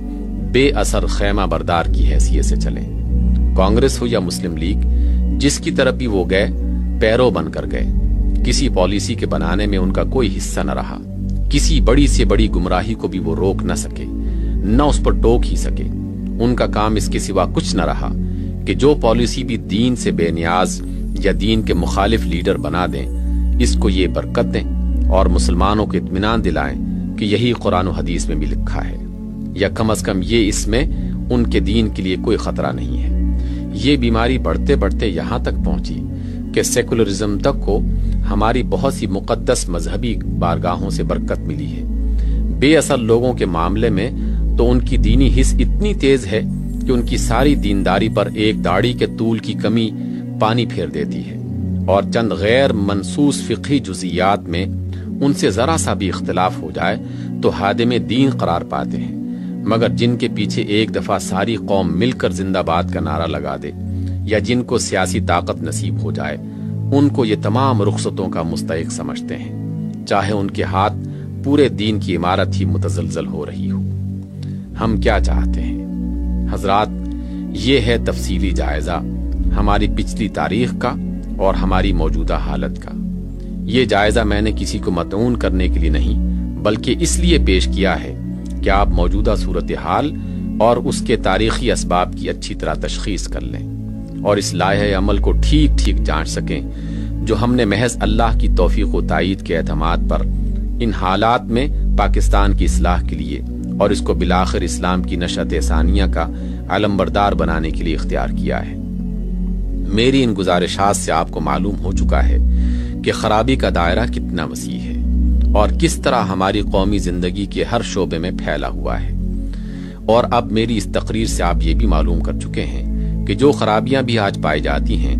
بے اثر خیمہ بردار کی حیثیت سے چلیں۔ کانگریس ہو یا مسلم لیگ، جس کی طرف بھی وہ گئے پیرو بن کر گئے۔ کسی پالیسی کے بنانے میں ان کا کوئی حصہ نہ رہا، کسی بڑی سے بڑی گمراہی کو بھی وہ روک نہ سکے، نہ اس پر ٹوک ہی سکے۔ ان کا کام اس کے سوا کچھ نہ رہا کہ جو پالیسی بھی دین سے بے نیاز یا دین کے مخالف لیڈر بنا دیں، اس کو یہ برکت دیں اور مسلمانوں کو اطمینان دلائیں کہ یہی قرآن و حدیث میں بھی لکھا ہے، یا کم از کم یہ اس میں ان کے دین کے لیے کوئی خطرہ نہیں ہے۔ یہ بیماری بڑھتے بڑھتے یہاں تک پہنچی کہ سیکولرزم تک کو ہماری بہت سی مقدس مذہبی بارگاہوں سے برکت ملی ہے۔ بے اثر لوگوں کے معاملے میں تو ان کی دینی حس اتنی تیز ہے کہ ان کی ساری دینداری پر ایک داڑھی کے طول کی کمی پانی پھیر دیتی ہے، اور چند غیر منصوص فقہی جزئیات میں ان سے ذرا سا بھی اختلاف ہو جائے تو ہادم دین قرار پاتے ہیں، مگر جن کے پیچھے ایک دفعہ ساری قوم مل کر زندہ باد کا نعرہ لگا دے، یا جن کو سیاسی طاقت نصیب ہو جائے، ان کو یہ تمام رخصتوں کا مستحق سمجھتے ہیں، چاہے ان کے ہاتھ پورے دین کی عمارت ہی متزلزل ہو رہی ہو۔ ہم کیا چاہتے ہیں حضرات؟ یہ ہے تفصیلی جائزہ ہماری پچھلی تاریخ کا اور ہماری موجودہ حالت کا۔ یہ جائزہ میں نے کسی کو مطعون کرنے کے لیے نہیں، بلکہ اس لیے پیش کیا ہے کہ آپ موجودہ صورتحال اور اس کے تاریخی اسباب کی اچھی طرح تشخیص کر لیں اور اس لائحہ عمل کو ٹھیک ٹھیک جانچ سکیں جو ہم نے محض اللہ کی توفیق و تائید کے اعتماد پر ان حالات میں پاکستان کی اصلاح کے لیے اور اس کو بالآخر اسلام کی نشأت ثانیہ کا علمبردار بنانے کے لیے اختیار کیا ہے۔ میری ان گزارشات سے آپ کو معلوم ہو چکا ہے کہ خرابی کا دائرہ کتنا وسیع ہے اور کس طرح ہماری قومی زندگی کے ہر شعبے میں پھیلا ہوا ہے، اور اب میری اس تقریر سے آپ یہ بھی معلوم کر چکے ہیں کہ جو خرابیاں بھی آج پائی جاتی ہیں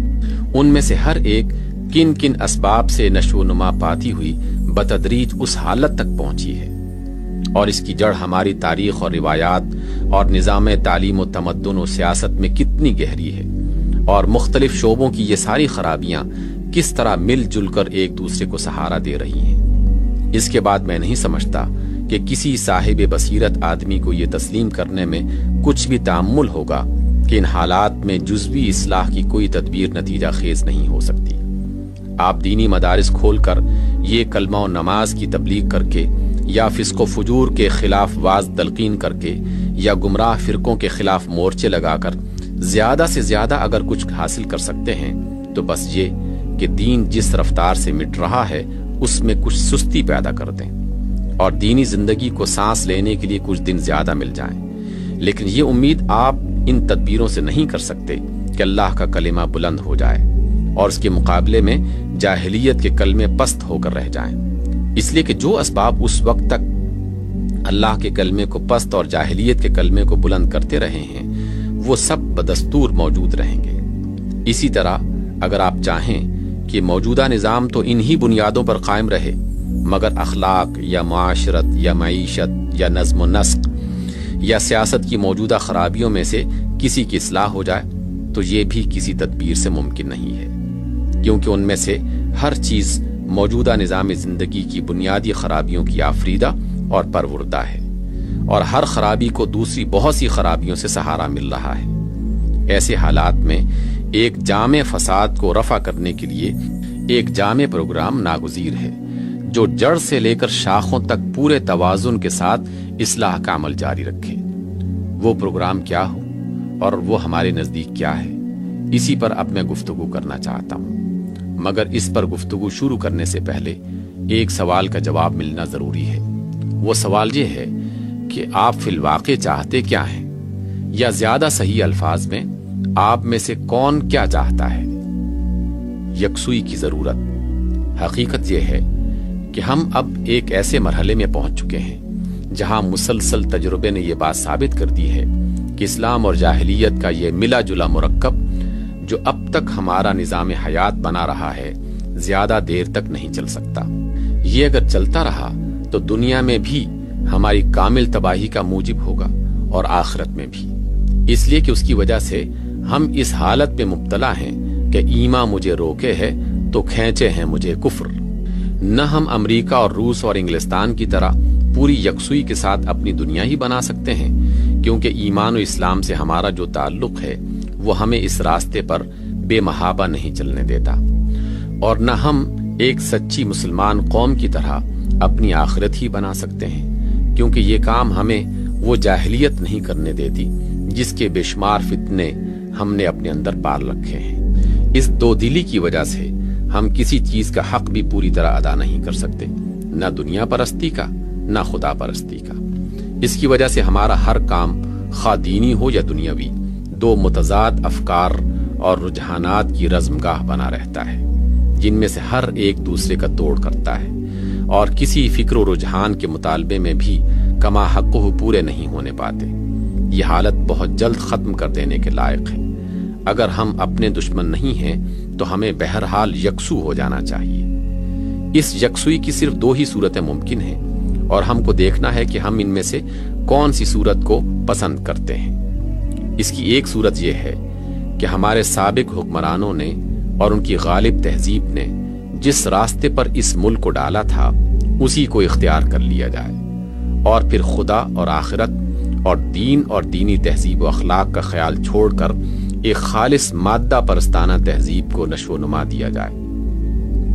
ان میں سے ہر ایک کن کن اسباب سے نشو و نما پاتی ہوئی بتدریج اس حالت تک پہنچی ہے، اور اس کی جڑ ہماری تاریخ اور روایات اور نظام تعلیم و تمدن و سیاست میں کتنی گہری ہے، اور مختلف شعبوں کی یہ ساری خرابیاں کس طرح مل جل کر ایک دوسرے کو سہارا دے رہی ہیں۔ اس کے بعد میں نہیں سمجھتا کہ کسی صاحب بصیرت آدمی کو یہ تسلیم کرنے میں کچھ بھی تأمل ہوگا کہ ان حالات میں جزوی اصلاح کی کوئی تدبیر نتیجہ خیز نہیں ہو سکتی۔ آپ دینی مدارس کھول کر یہ کلمہ و نماز کی تبلیغ کر کے، یا فسق و فجور کے خلاف واعظ تلقین کر کے، یا گمراہ فرقوں کے خلاف مورچے لگا کر زیادہ سے زیادہ اگر کچھ حاصل کر سکتے ہیں تو بس یہ کہ دین جس رفتار سے مٹ رہا ہے اس میں کچھ سستی پیدا کر دیں اور دینی زندگی کو سانس لینے کے لیے کچھ دن زیادہ مل جائیں۔ لیکن یہ امید آپ ان تدبیروں سے نہیں کر سکتے کہ اللہ کا کلمہ بلند ہو جائے اور اس کے مقابلے میں جاہلیت کے کلمے پست ہو کر رہ جائیں، اس لیے کہ جو اسباب اس وقت تک اللہ کے کلمے کو پست اور جاہلیت کے کلمے کو بلند کرتے رہے ہیں وہ سب بدستور موجود رہیں گے۔ اسی طرح اگر آپ چاہیں کہ موجودہ نظام تو انہی بنیادوں پر قائم رہے، مگر اخلاق یا معاشرت یا معیشت یا نظم و نسق یا سیاست کی موجودہ خرابیوں میں سے کسی کی اصلاح ہو جائے تو یہ بھی کسی تدبیر سے ممکن نہیں ہے، کیونکہ ان میں سے ہر چیز موجودہ نظام زندگی کی بنیادی خرابیوں کی آفریدہ اور پروردہ ہے، اور ہر خرابی کو دوسری بہت سی خرابیوں سے سہارا مل رہا ہے۔ ایسے حالات میں ایک جامع فساد کو رفع کرنے کے لیے ایک جامع پروگرام ناگزیر ہے جو جڑ سے لے کر شاخوں تک پورے توازن کے ساتھ اصلاح کا عمل جاری رکھے۔ وہ پروگرام کیا ہو اور وہ ہمارے نزدیک کیا ہے، اسی پر اب میں گفتگو کرنا چاہتا ہوں، مگر اس پر گفتگو شروع کرنے سے پہلے ایک سوال کا جواب ملنا ضروری ہے۔ وہ سوال یہ ہے کہ آپ فی الواقع چاہتے کیا ہیں، یا زیادہ صحیح الفاظ میں آپ میں سے کون کیا چاہتا ہے؟ یکسوئی کی ضرورت۔ حقیقت یہ ہے کہ ہم اب ایک ایسے مرحلے میں پہنچ چکے ہیں جہاں مسلسل تجربے نے یہ بات ثابت کر دی ہے کہ اسلام اور جاہلیت کا یہ ملا جلا مرکب جو اب تک ہمارا نظام حیات بنا رہا ہے، زیادہ دیر تک نہیں چل سکتا۔ یہ اگر چلتا رہا تو دنیا میں بھی ہماری کامل تباہی کا موجب ہوگا اور آخرت میں بھی، اس لیے کہ اس کی وجہ سے ہم اس حالت میں مبتلا ہیں کہ ایمان مجھے روکے ہے تو کھینچے ہیں مجھے کفر۔ نہ ہم امریکہ اور روس اور انگلستان کی طرح پوری یکسوئی کے ساتھ اپنی دنیا ہی بنا سکتے ہیں، کیونکہ ایمان و اسلام سے ہمارا جو تعلق ہے وہ ہمیں اس راستے پر بے محابہ نہیں چلنے دیتا، اور نہ ہم ایک سچی مسلمان قوم کی طرح اپنی آخرت ہی بنا سکتے ہیں، کیونکہ یہ کام ہمیں وہ جاہلیت نہیں کرنے دیتی جس کے بے شمار فتنے ہم نے اپنے اندر پال رکھے ہیں۔ اس دو دلی کی وجہ سے ہم کسی چیز کا حق بھی پوری طرح ادا نہیں کر سکتے، نہ دنیا پرستی کا نہ خدا پرستی کا۔ اس کی وجہ سے ہمارا ہر کام خواہ دینی ہو یا دنیاوی، دو متضاد افکار اور رجحانات کی رزمگاہ بنا رہتا ہے، جن میں سے ہر ایک دوسرے کا توڑ کرتا ہے، اور کسی فکر و رجحان کے مطالبے میں بھی کما حقہ پورے نہیں ہونے پاتے۔ یہ حالت بہت جلد ختم کر دینے کے لائق ہے۔ اگر ہم اپنے دشمن نہیں ہیں تو ہمیں بہرحال یکسو ہو جانا چاہیے۔ اس یکسوئی کی صرف دو ہی صورتیں ممکن ہیں، اور ہم کو دیکھنا ہے کہ ہم ان میں سے کون سی صورت کو پسند کرتے ہیں۔ اس کی ایک صورت یہ ہے کہ ہمارے سابق حکمرانوں نے اور ان کی غالب تہذیب نے جس راستے پر اس ملک کو ڈالا تھا اسی کو اختیار کر لیا جائے، اور پھر خدا اور آخرت اور دین اور دینی تہذیب و اخلاق کا خیال چھوڑ کر ایک خالص مادہ پرستانہ تہذیب کو نشو و نما دیا جائے،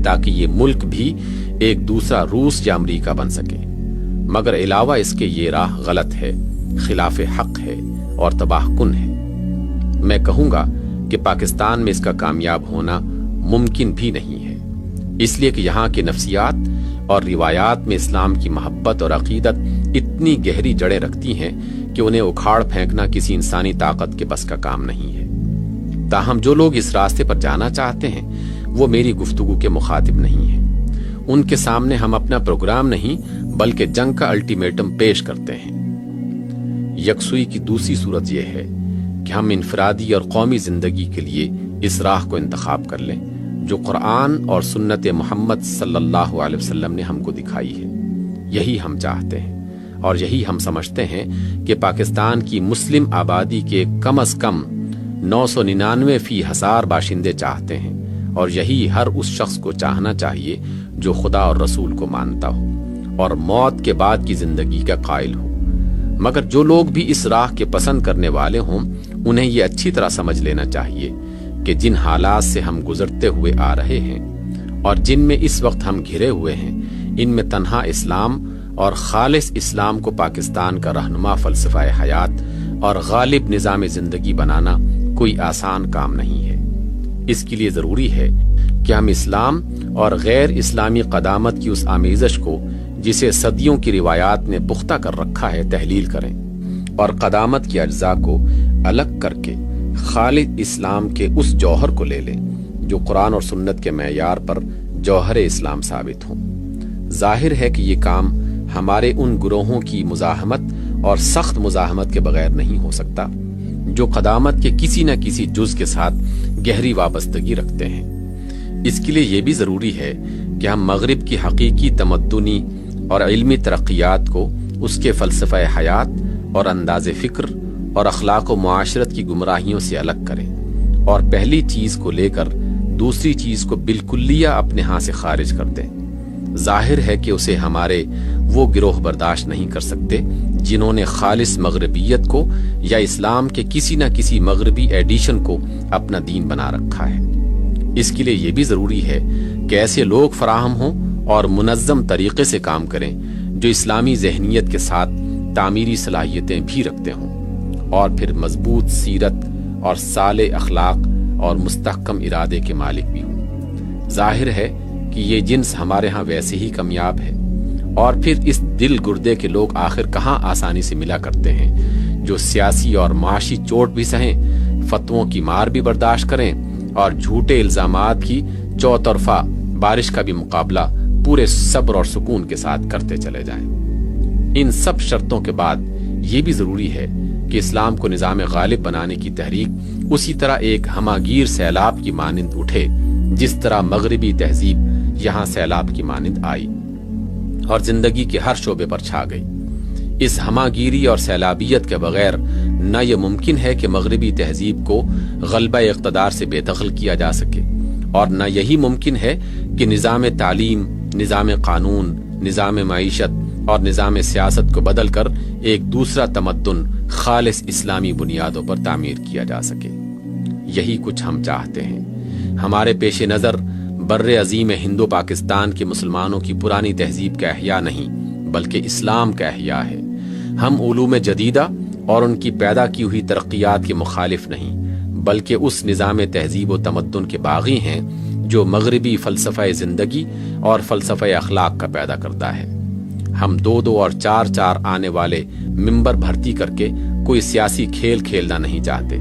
تاکہ یہ ملک بھی ایک دوسرا روس یا امریکہ بن سکے۔ مگر علاوہ اس کے یہ راہ غلط ہے، خلاف حق ہے اور تباہ کن ہے۔ میں کہوں گا کہ پاکستان میں اس کا کامیاب ہونا ممکن بھی نہیں ہے، اس لیے کہ یہاں کے نفسیات اور روایات میں اسلام کی محبت اور عقیدت اتنی گہری جڑیں رکھتی ہیں کہ انہیں اکھاڑ پھینکنا کسی انسانی طاقت کے بس کا کام نہیں ہے۔ تاہم جو لوگ اس راستے پر جانا چاہتے ہیں وہ میری گفتگو کے مخاطب نہیں ہیں۔ ان کے سامنے ہم اپنا پروگرام نہیں بلکہ جنگ کا الٹیمیٹم پیش کرتے ہیں۔ یکسوئی کی دوسری صورت یہ ہے کہ ہم انفرادی اور قومی زندگی کے لیے اس راہ کو انتخاب کر لیں جو قرآن اور سنت محمد صلی اللہ علیہ وسلم نے ہم کو دکھائی ہے۔ یہی ہم چاہتے ہیں، اور یہی ہم سمجھتے ہیں کہ پاکستان کی مسلم آبادی کے کم از کم 999% باشندے چاہتے ہیں، اور یہی ہر اس شخص کو چاہنا چاہیے جو خدا اور رسول کو مانتا ہو اور موت کے بعد کی زندگی کا قائل ہو۔ مگر جو لوگ بھی اس راہ کے پسند کرنے والے ہوں انہیں یہ اچھی طرح سمجھ لینا چاہیے کہ جن حالات سے ہم گزرتے ہوئے آ رہے ہیں اور جن میں اس وقت ہم گھرے ہوئے ہیں، ان میں تنہا اسلام اور خالص اسلام کو پاکستان کا رہنما فلسفہ حیات اور غالب نظام زندگی بنانا کوئی آسان کام نہیں ہے۔ اس کے لیے ضروری ہے کہ ہم اسلام اور غیر اسلامی قدامت کی اس آمیزش کو جسے صدیوں کی روایات نے پختہ کر رکھا ہے تحلیل کریں، اور قدامت کی اجزاء کو الگ کر کے خالص اسلام کے اس جوہر کو لے لیں جو قرآن اور سنت کے معیار پر جوہر اسلام ثابت ہوں۔ ظاہر ہے کہ یہ کام ہمارے ان گروہوں کی مزاحمت اور سخت مزاحمت کے بغیر نہیں ہو سکتا جو قدامت کے کسی نہ کسی جز کے ساتھ گہری وابستگی رکھتے ہیں۔ اس کے لیے یہ بھی ضروری ہے کہ ہم مغرب کی حقیقی تمدنی اور علمی ترقیات کو اس کے فلسفہ حیات اور انداز فکر اور اخلاق و معاشرت کی گمراہیوں سے الگ کریں، اور پہلی چیز کو لے کر دوسری چیز کو بالکلیہ اپنے ہاں سے خارج کر دیں۔ ظاہر ہے کہ اسے ہمارے وہ گروہ برداشت نہیں کر سکتے جنہوں نے خالص مغربیت کو یا اسلام کے کسی نہ کسی مغربی ایڈیشن کو اپنا دین بنا رکھا ہے۔ اس کے لیے یہ بھی ضروری ہے کہ ایسے لوگ فراہم ہوں اور منظم طریقے سے کام کریں جو اسلامی ذہنیت کے ساتھ تعمیری صلاحیتیں بھی رکھتے ہوں، اور پھر مضبوط سیرت اور صالح اخلاق اور مستحکم ارادے کے مالک بھی ہوں۔ ظاہر ہے کہ یہ جنس ہمارے ہاں ویسے ہی کامیاب ہے، اور پھر اس دل گردے کے لوگ آخر کہاں آسانی سے ملا کرتے ہیں، جو سیاسی اور معاشی چوٹ بھی سہیں، فتووں کی مار بھی برداشت کریں، اور جھوٹے الزامات کی چوطرفہ بارش کا بھی مقابلہ پورے صبر اور سکون کے ساتھ کرتے چلے جائیں۔ ان سب شرطوں کے بعد یہ بھی ضروری ہے کہ اسلام کو نظام غالب بنانے کی تحریک اسی طرح ایک ہماگیر سیلاب کی مانند اٹھے جس طرح مغربی تہذیب یہاں سیلاب کی مانند آئی اور زندگی کے ہر شعبے پر چھا گئی۔ اس ہماگیری اور سیلابیت کے بغیر نہ یہ ممکن ہے کہ مغربی تہذیب کو غلبہ اقتدار سے بے دخل کیا جا سکے، اور نہ یہی ممکن ہے کہ نظام تعلیم، نظام قانون، نظام معیشت اور نظام سیاست کو بدل کر ایک دوسرا تمدن خالص اسلامی بنیادوں پر تعمیر کیا جا سکے۔ یہی کچھ ہم چاہتے ہیں۔ ہمارے پیش نظر بر عظیم ہندو پاکستان کے مسلمانوں کی پرانی تہذیب کا احیاء نہیں بلکہ اسلام کا احیاء ہے۔ ہم علوم جدیدہ اور ان کی پیدا کی ہوئی ترقیات کے مخالف نہیں بلکہ اس نظام تہذیب و تمدن کے باغی ہیں جو مغربی فلسفہ زندگی اور فلسفہ اخلاق کا پیدا کرتا ہے۔ ہم 2 اور 4 آنے والے ممبر بھرتی کر کے کوئی سیاسی کھیل کھیلنا نہیں چاہتے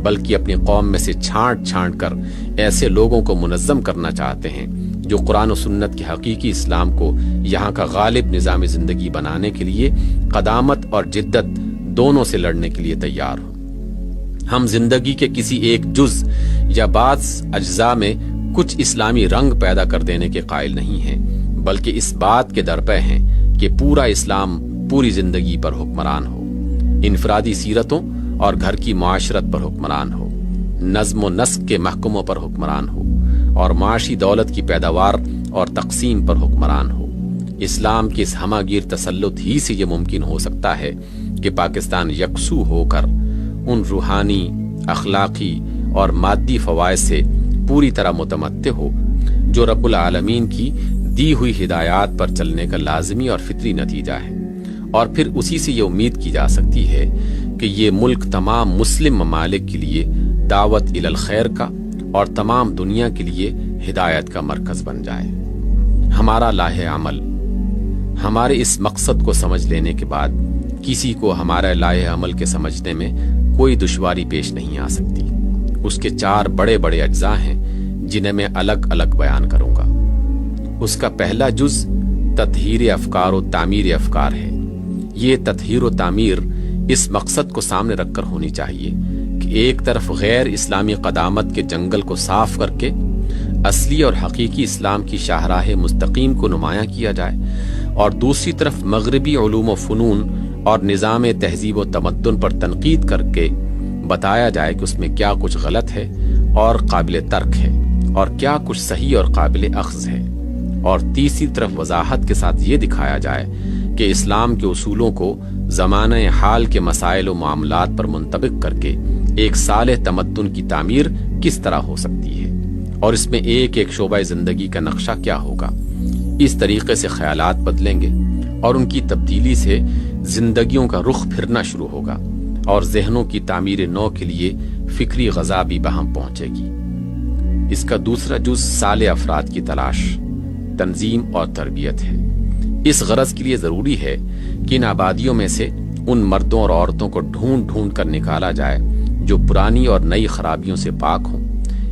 بلکہ اپنی قوم میں سے چھانٹ کر ایسے لوگوں کو منظم کرنا چاہتے ہیں جو قرآن و سنت کے حقیقی اسلام کو یہاں کا غالب نظام زندگی بنانے کے لیے قدامت اور جدت دونوں سے لڑنے کے لیے تیار ہوں۔ ہم زندگی کے کسی ایک جز یا بعض اجزاء میں کچھ اسلامی رنگ پیدا کر دینے کے قائل نہیں ہیں بلکہ اس بات کے درپے ہیں کہ پورا اسلام پوری زندگی پر حکمران ہو، انفرادی سیرتوں اور گھر کی معاشرت پر حکمران ہو، نظم و نسق کے محکموں پر حکمران ہو، اور معاشی دولت کی پیداوار اور تقسیم پر حکمران ہو۔ اسلام کے اس ہماگیر تسلط ہی سے یہ ممکن ہو سکتا ہے کہ پاکستان یکسو ہو کر ان روحانی، اخلاقی اور مادی فوائد سے پوری طرح متمتع ہو جو رب العالمین کی دی ہوئی ہدایات پر چلنے کا لازمی اور فطری نتیجہ ہے، اور پھر اسی سے یہ امید کی جا سکتی ہے کہ یہ ملک تمام مسلم ممالک کے لیے دعوت الی الخیر کا اور تمام دنیا کے لیے ہدایت کا مرکز بن جائے۔ ہمارا لاہ عمل، ہمارے اس مقصد کو سمجھ لینے کے بعد کسی کو ہمارا لاہ عمل کے سمجھنے میں کوئی دشواری پیش نہیں آ سکتی۔ اس کے 4 بڑے اجزاء ہیں جنہیں میں الگ الگ بیان کروں گا۔ اس کا پہلا جز تطہیر افکار و تعمیر افکار ہے۔ یہ تطہیر و تعمیر اس مقصد کو سامنے رکھ کر ہونی چاہیے کہ ایک طرف غیر اسلامی قدامت کے جنگل کو صاف کر کے اصلی اور حقیقی اسلام کی شاہراہ مستقیم کو نمایاں کیا جائے، اور دوسری طرف مغربی علوم و فنون اور نظام تہذیب و تمدن پر تنقید کر کے بتایا جائے کہ اس میں کیا کچھ غلط ہے اور قابل ترک ہے اور کیا کچھ صحیح اور قابل اخذ ہے، اور تیسری طرف وضاحت کے ساتھ یہ دکھایا جائے کہ اسلام کے اصولوں کو زمانہ حال کے مسائل و معاملات پر منطبق کر کے ایک صالح تمدن کی تعمیر کس طرح ہو سکتی ہے، اور اس میں ایک ایک شعبہ زندگی کا نقشہ کیا ہوگا۔ اس طریقے سے خیالات بدلیں گے اور ان کی تبدیلی سے زندگیوں کا رخ پھرنا شروع ہوگا اور ذہنوں کی تعمیر نو کے لیے فکری غذا بھی بہم پہنچے گی۔ اس کا دوسرا جز صالح افراد کی تلاش، تنظیم اور تربیت ہے۔ اس غرض کے لیے ضروری ہے کہ ان آبادیوں میں سے ان مردوں اور عورتوں کو ڈھونڈ کر نکالا جائے جو پرانی اور نئی خرابیوں سے پاک ہوں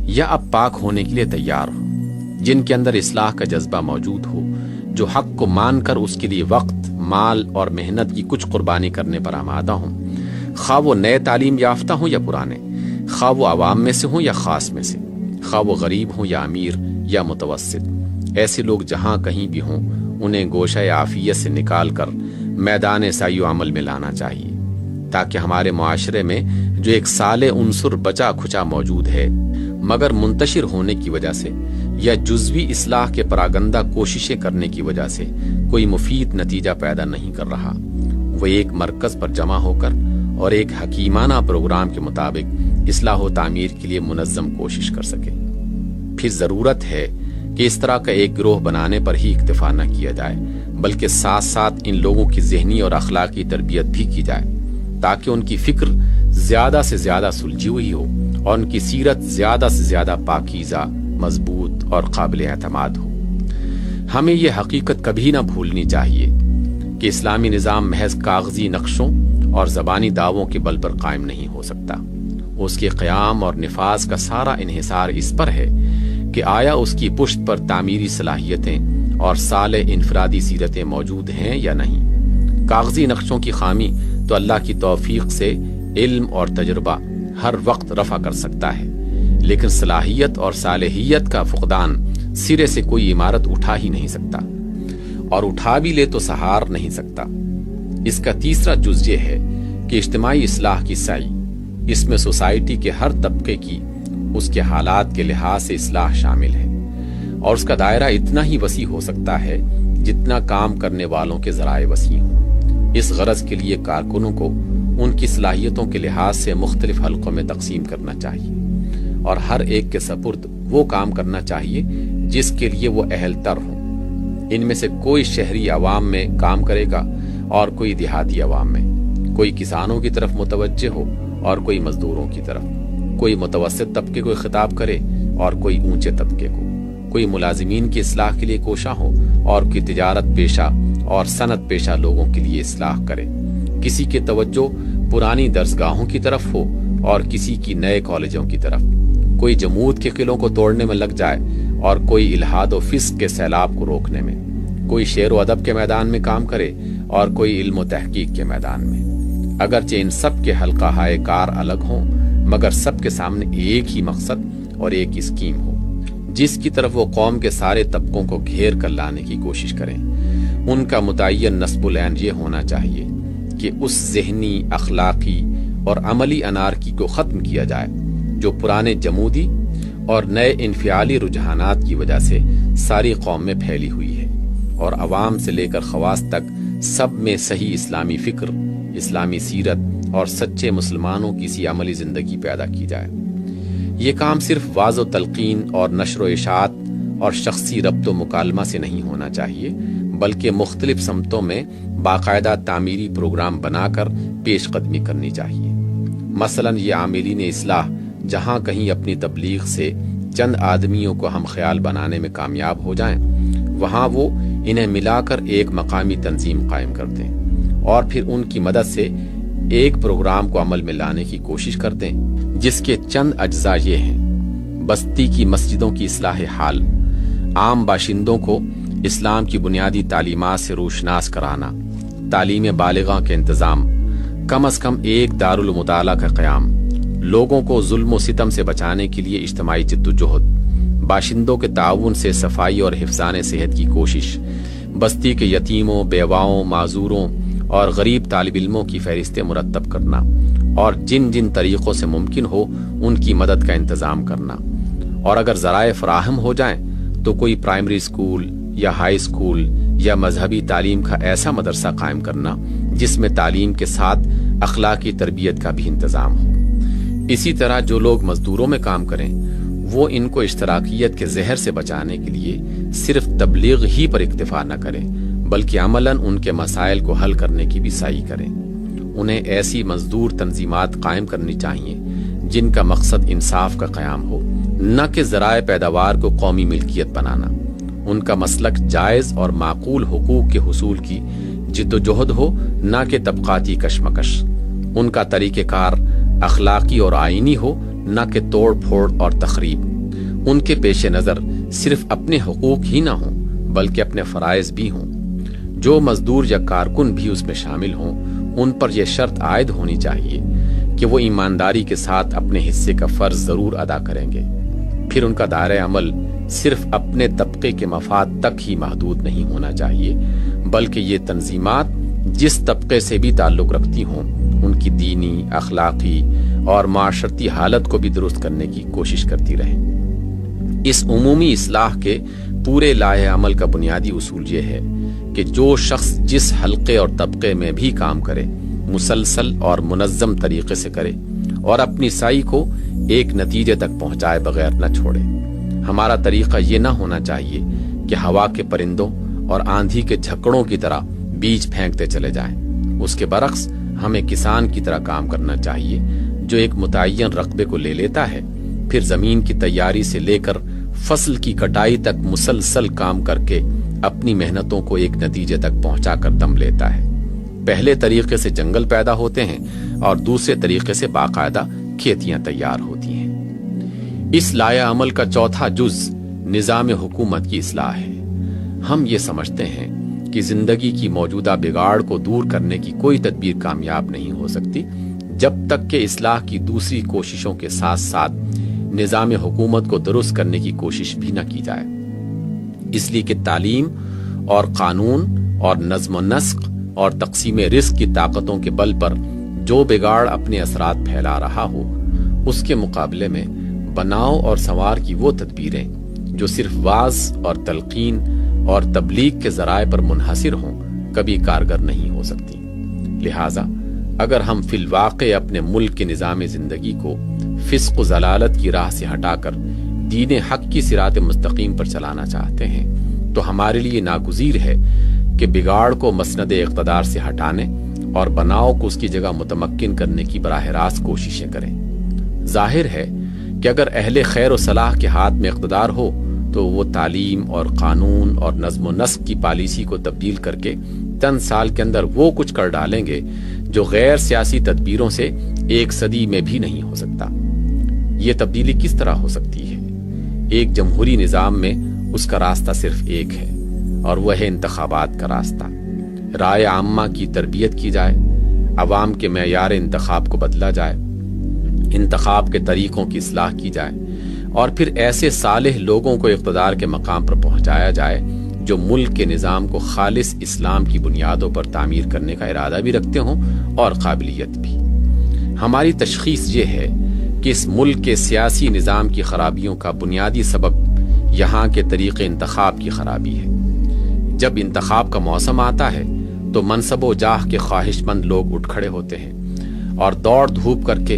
یا اب پاک ہونے کے لیے تیار ہوں، جن کے اندر اصلاح کا جذبہ موجود ہو، جو حق کو مان کر اس کے لیے وقت، مال اور محنت کی کچھ قربانی کرنے پر آمادہ ہوں، خواہ وہ نئے تعلیم یافتہ ہوں یا پرانے، خواہ وہ عوام میں سے ہوں یا خاص میں سے، خواہ وہ غریب ہوں یا امیر یا متوسط۔ ایسے لوگ جہاں کہیں بھی ہوں انہیں گوشہ عافیت سے نکال کر میدان سعی و عمل میں لانا چاہیے، تاکہ ہمارے معاشرے میں جو ایک صالح عنصر بچا کھچا موجود ہے مگر منتشر ہونے کی وجہ سے یا جزوی اصلاح کے پراگندہ کوششیں کرنے کی وجہ سے کوئی مفید نتیجہ پیدا نہیں کر رہا، وہ ایک مرکز پر جمع ہو کر اور ایک حکیمانہ پروگرام کے مطابق اصلاح و تعمیر کے لیے منظم کوشش کر سکے۔ پھر ضرورت ہے کہ اس طرح کا ایک گروہ بنانے پر ہی اکتفا نہ کیا جائے بلکہ ساتھ ساتھ ان لوگوں کی ذہنی اور اخلاقی تربیت بھی کی جائے تاکہ ان کی فکر زیادہ سے زیادہ سلجھی ہوئی ہو اور ان کی سیرت زیادہ سے زیادہ پاکیزہ، مضبوط اور قابل اعتماد ہو۔ ہمیں یہ حقیقت کبھی نہ بھولنی چاہیے کہ اسلامی نظام محض کاغذی نقشوں اور زبانی دعووں کے بل پر قائم نہیں ہو سکتا۔ اس کے قیام اور نفاذ کا سارا انحصار اس پر ہے کہ آیا اس کی پشت پر تعمیری صلاحیتیں اور صالح انفرادی سیرتیں موجود ہیں یا نہیں۔ کاغذی نقشوں کی خامی تو اللہ کی توفیق سے علم اور تجربہ ہر وقت رفع کر سکتا ہے، لیکن صلاحیت اور صالحیت کا فقدان سرے سے کوئی عمارت اٹھا ہی نہیں سکتا، اور اٹھا بھی لے تو سہار نہیں سکتا۔ اس کا تیسرا جز یہ ہے کہ اجتماعی اصلاح کی سعی، اس میں سوسائٹی کے ہر طبقے کی اس کے حالات کے لحاظ سے اصلاح شامل ہے، اور اس کا دائرہ اتنا ہی وسیع ہو سکتا ہے جتنا کام کرنے والوں کے ذرائع وسیع ہوں۔ اس غرض کے لیے کارکنوں کو ان کی صلاحیتوں کے لحاظ سے مختلف حلقوں میں تقسیم کرنا چاہیے، اور ہر ایک کے سپرد وہ کام کرنا چاہیے جس کے لیے وہ اہل تر ہوں۔ ان میں سے کوئی شہری عوام میں کام کرے گا اور کوئی دیہاتی عوام میں، کوئی کسانوں کی طرف متوجہ ہو اور کوئی مزدوروں کی طرف، کوئی متوسط طبقے کو خطاب کرے اور کوئی اونچے طبقے کو، کوئی ملازمین کی اصلاح کے لیے کوشاں ہو اور کوئی تجارت پیشہ اور صنعت پیشہ لوگوں کے لیے اصلاح کرے، کسی کی توجہ پرانی درسگاہوں کی طرف ہو اور کسی کی نئے کالجوں کی طرف، کوئی جمود کے قلعوں کو توڑنے میں لگ جائے اور کوئی الحاد و فسق کے سیلاب کو روکنے میں، کوئی شعر و ادب کے میدان میں کام کرے اور کوئی علم و تحقیق کے میدان میں۔ اگرچہ ان سب کے حلقہ ہائے کار الگ ہوں، مگر سب کے سامنے ایک ہی مقصد اور ایک اسکیم ہو، جس کی طرف وہ قوم کے سارے طبقوں کو گھیر کر لانے کی کوشش کریں۔ ان کا متعین نصب العین یہ ہونا چاہیے کہ اس ذہنی، اخلاقی اور عملی انارکی کو ختم کیا جائے جو پرانے جمودی اور نئے انفعالی رجحانات کی وجہ سے ساری قوم میں پھیلی ہوئی ہے، اور عوام سے لے کر خواص تک سب میں صحیح اسلامی فکر، اسلامی سیرت اور سچے مسلمانوں کی سی عملی زندگی پیدا کی جائے۔ یہ کام صرف واعظ و تلقین اور نشر و اشاعت اور شخصی ربط و مکالمہ سے نہیں ہونا چاہیے، بلکہ مختلف سمتوں میں باقاعدہ تعمیری پروگرام بنا کر پیش قدمی کرنی چاہیے۔ مثلا یہ عاملین اصلاح جہاں کہیں اپنی تبلیغ سے چند آدمیوں کو ہم خیال بنانے میں کامیاب ہو جائیں، وہاں وہ انہیں ملا کر ایک مقامی تنظیم قائم کر دیں، اور پھر ان کی مدد سے ایک پروگرام کو عمل میں لانے کی کوشش کر دیں، جس کے چند اجزاء یہ ہیں: بستی کی مسجدوں کی اصلاح حال، عام باشندوں کو اسلام کی بنیادی تعلیمات سے روشناس کرانا، تعلیم بالغاں کے انتظام، کم از کم ایک دارالمطالعہ کا قیام، لوگوں کو ظلم و ستم سے بچانے کے لیے اجتماعی جدوجہد، باشندوں کے تعاون سے صفائی اور حفظان صحت کی کوشش، بستی کے یتیموں، بیواؤں، معذوروں اور غریب طالب علموں کی فہرستیں مرتب کرنا، اور جن جن طریقوں سے ممکن ہو ان کی مدد کا انتظام کرنا، اور اگر ذرائع فراہم ہو جائیں تو کوئی پرائمری اسکول یا ہائی اسکول یا مذہبی تعلیم کا ایسا مدرسہ قائم کرنا جس میں تعلیم کے ساتھ اخلاقی تربیت کا بھی انتظام ہو۔ اسی طرح جو لوگ مزدوروں میں کام کریں وہ ان کو اشتراکیت کے زہر سے بچانے کے لیے صرف تبلیغ ہی پر اکتفا نہ کریں، بلکہ عملاً ان کے مسائل کو حل کرنے کی بھی سعی کریں۔ انہیں ایسی مزدور تنظیمات قائم کرنی چاہیے جن کا مقصد انصاف کا قیام ہو، نہ کہ ذرائع پیداوار کو قومی ملکیت بنانا۔ ان کا مسلک جائز اور معقول حقوق کے حصول کی جدوجہد ہو، نہ کہ طبقاتی کشمکش۔ ان کا طریقہ کار اخلاقی اور آئینی ہو، نہ کہ توڑ پھوڑ اور تخریب۔ ان کے پیش نظر صرف اپنے حقوق ہی نہ ہوں بلکہ اپنے فرائض بھی ہوں۔ جو مزدور یا کارکن بھی اس میں شامل ہوں ان پر یہ شرط عائد ہونی چاہیے کہ وہ ایمانداری کے ساتھ اپنے حصے کا فرض ضرور ادا کریں گے۔ پھر ان کا دائرہ عمل صرف اپنے طبقے کے مفاد تک ہی محدود نہیں ہونا چاہیے، بلکہ یہ تنظیمات جس طبقے سے بھی تعلق رکھتی ہوں ان کی دینی، اخلاقی اور معاشرتی حالت کو بھی درست کرنے کی کوشش کرتی رہیں۔ اس عمومی اصلاح کے پورے لائحہ عمل کا بنیادی اصول یہ ہے کہ جو شخص جس حلقے اور طبقے میں بھی کام کرے مسلسل اور منظم طریقے سے کرے اور اپنی سعی کو ایک نتیجے تک پہنچائے بغیر نہ چھوڑے۔ ہمارا طریقہ یہ نہ ہونا چاہیے کہ ہوا کے پرندوں اور آندھی کے جھکڑوں کی طرح بیج پھینکتے چلے جائیں۔ اس کے برعکس ہمیں کسان کی طرح کام کرنا چاہیے جو ایک متعین رقبے کو لے لیتا ہے، پھر زمین کی تیاری سے لے کر فصل کی کٹائی تک مسلسل کام کر کے اپنی محنتوں کو ایک نتیجے تک پہنچا کر دم لیتا ہے۔ پہلے طریقے سے جنگل پیدا ہوتے ہیں اور دوسرے طریقے سے باقاعدہ کھیتیاں تیار ہوتی ہیں۔ اس لائحہ عمل کا چوتھا جز نظام حکومت کی اصلاح ہے۔ ہم یہ سمجھتے ہیں کہ زندگی کی موجودہ بگاڑ کو دور کرنے کی کوئی تدبیر کامیاب نہیں ہو سکتی جب تک کہ اصلاح کی دوسری کوششوں کے ساتھ ساتھ نظام حکومت کو درست کرنے کی کوشش بھی نہ کی جائے۔ اس لیے کہ تعلیم اور قانون اور نظم و نسق اور تقسیم رزق کی طاقتوں کے بل پر جو بگاڑ اپنے اثرات پھیلا رہا ہو، اس کے مقابلے میں بناؤ اور سنوار کی وہ تدبیریں جو صرف واعظ اور تلقین اور تبلیغ کے ذرائع پر منحصر ہوں، کبھی کارگر نہیں ہو سکتی۔ لہٰذا اگر ہم فی الواقع اپنے ملک کے نظام زندگی کو فسق و ضلالت کی راہ سے ہٹا کر دین حق کی صراط مستقیم پر چلانا چاہتے ہیں تو ہمارے لیے ناگزیر ہے کہ بگاڑ کو مسند اقتدار سے ہٹانے اور بناؤ کو اس کی جگہ متمکن کرنے کی براہ راست کوششیں کریں۔ ظاہر ہے کہ اگر اہل خیر و صلاح کے ہاتھ میں اقتدار ہو تو وہ تعلیم اور قانون اور نظم و نسق کی پالیسی کو تبدیل کر کے چند سال کے اندر وہ کچھ کر ڈالیں گے جو غیر سیاسی تدبیروں سے ایک صدی میں بھی نہیں ہو سکتا۔ یہ تبدیلی کس طرح ہو سکتی ہے؟ ایک جمہوری نظام میں اس کا راستہ صرف ایک ہے، اور وہ ہے انتخابات کا راستہ۔ رائے عامہ کی تربیت کی جائے، عوام کے معیار انتخاب کو بدلا جائے، انتخاب کے طریقوں کی اصلاح کی جائے، اور پھر ایسے صالح لوگوں کو اقتدار کے مقام پر پہنچایا جائے جو ملک کے نظام کو خالص اسلام کی بنیادوں پر تعمیر کرنے کا ارادہ بھی رکھتے ہوں اور قابلیت بھی۔ ہماری تشخیص یہ ہے کہ اس ملک کے سیاسی نظام کی خرابیوں کا بنیادی سبب یہاں کے طریق انتخاب کی خرابی ہے۔ جب انتخاب کا موسم آتا ہے تو منصب و جاہ کے خواہش مند لوگ اٹھ کھڑے ہوتے ہیں اور دوڑ دھوپ کر کے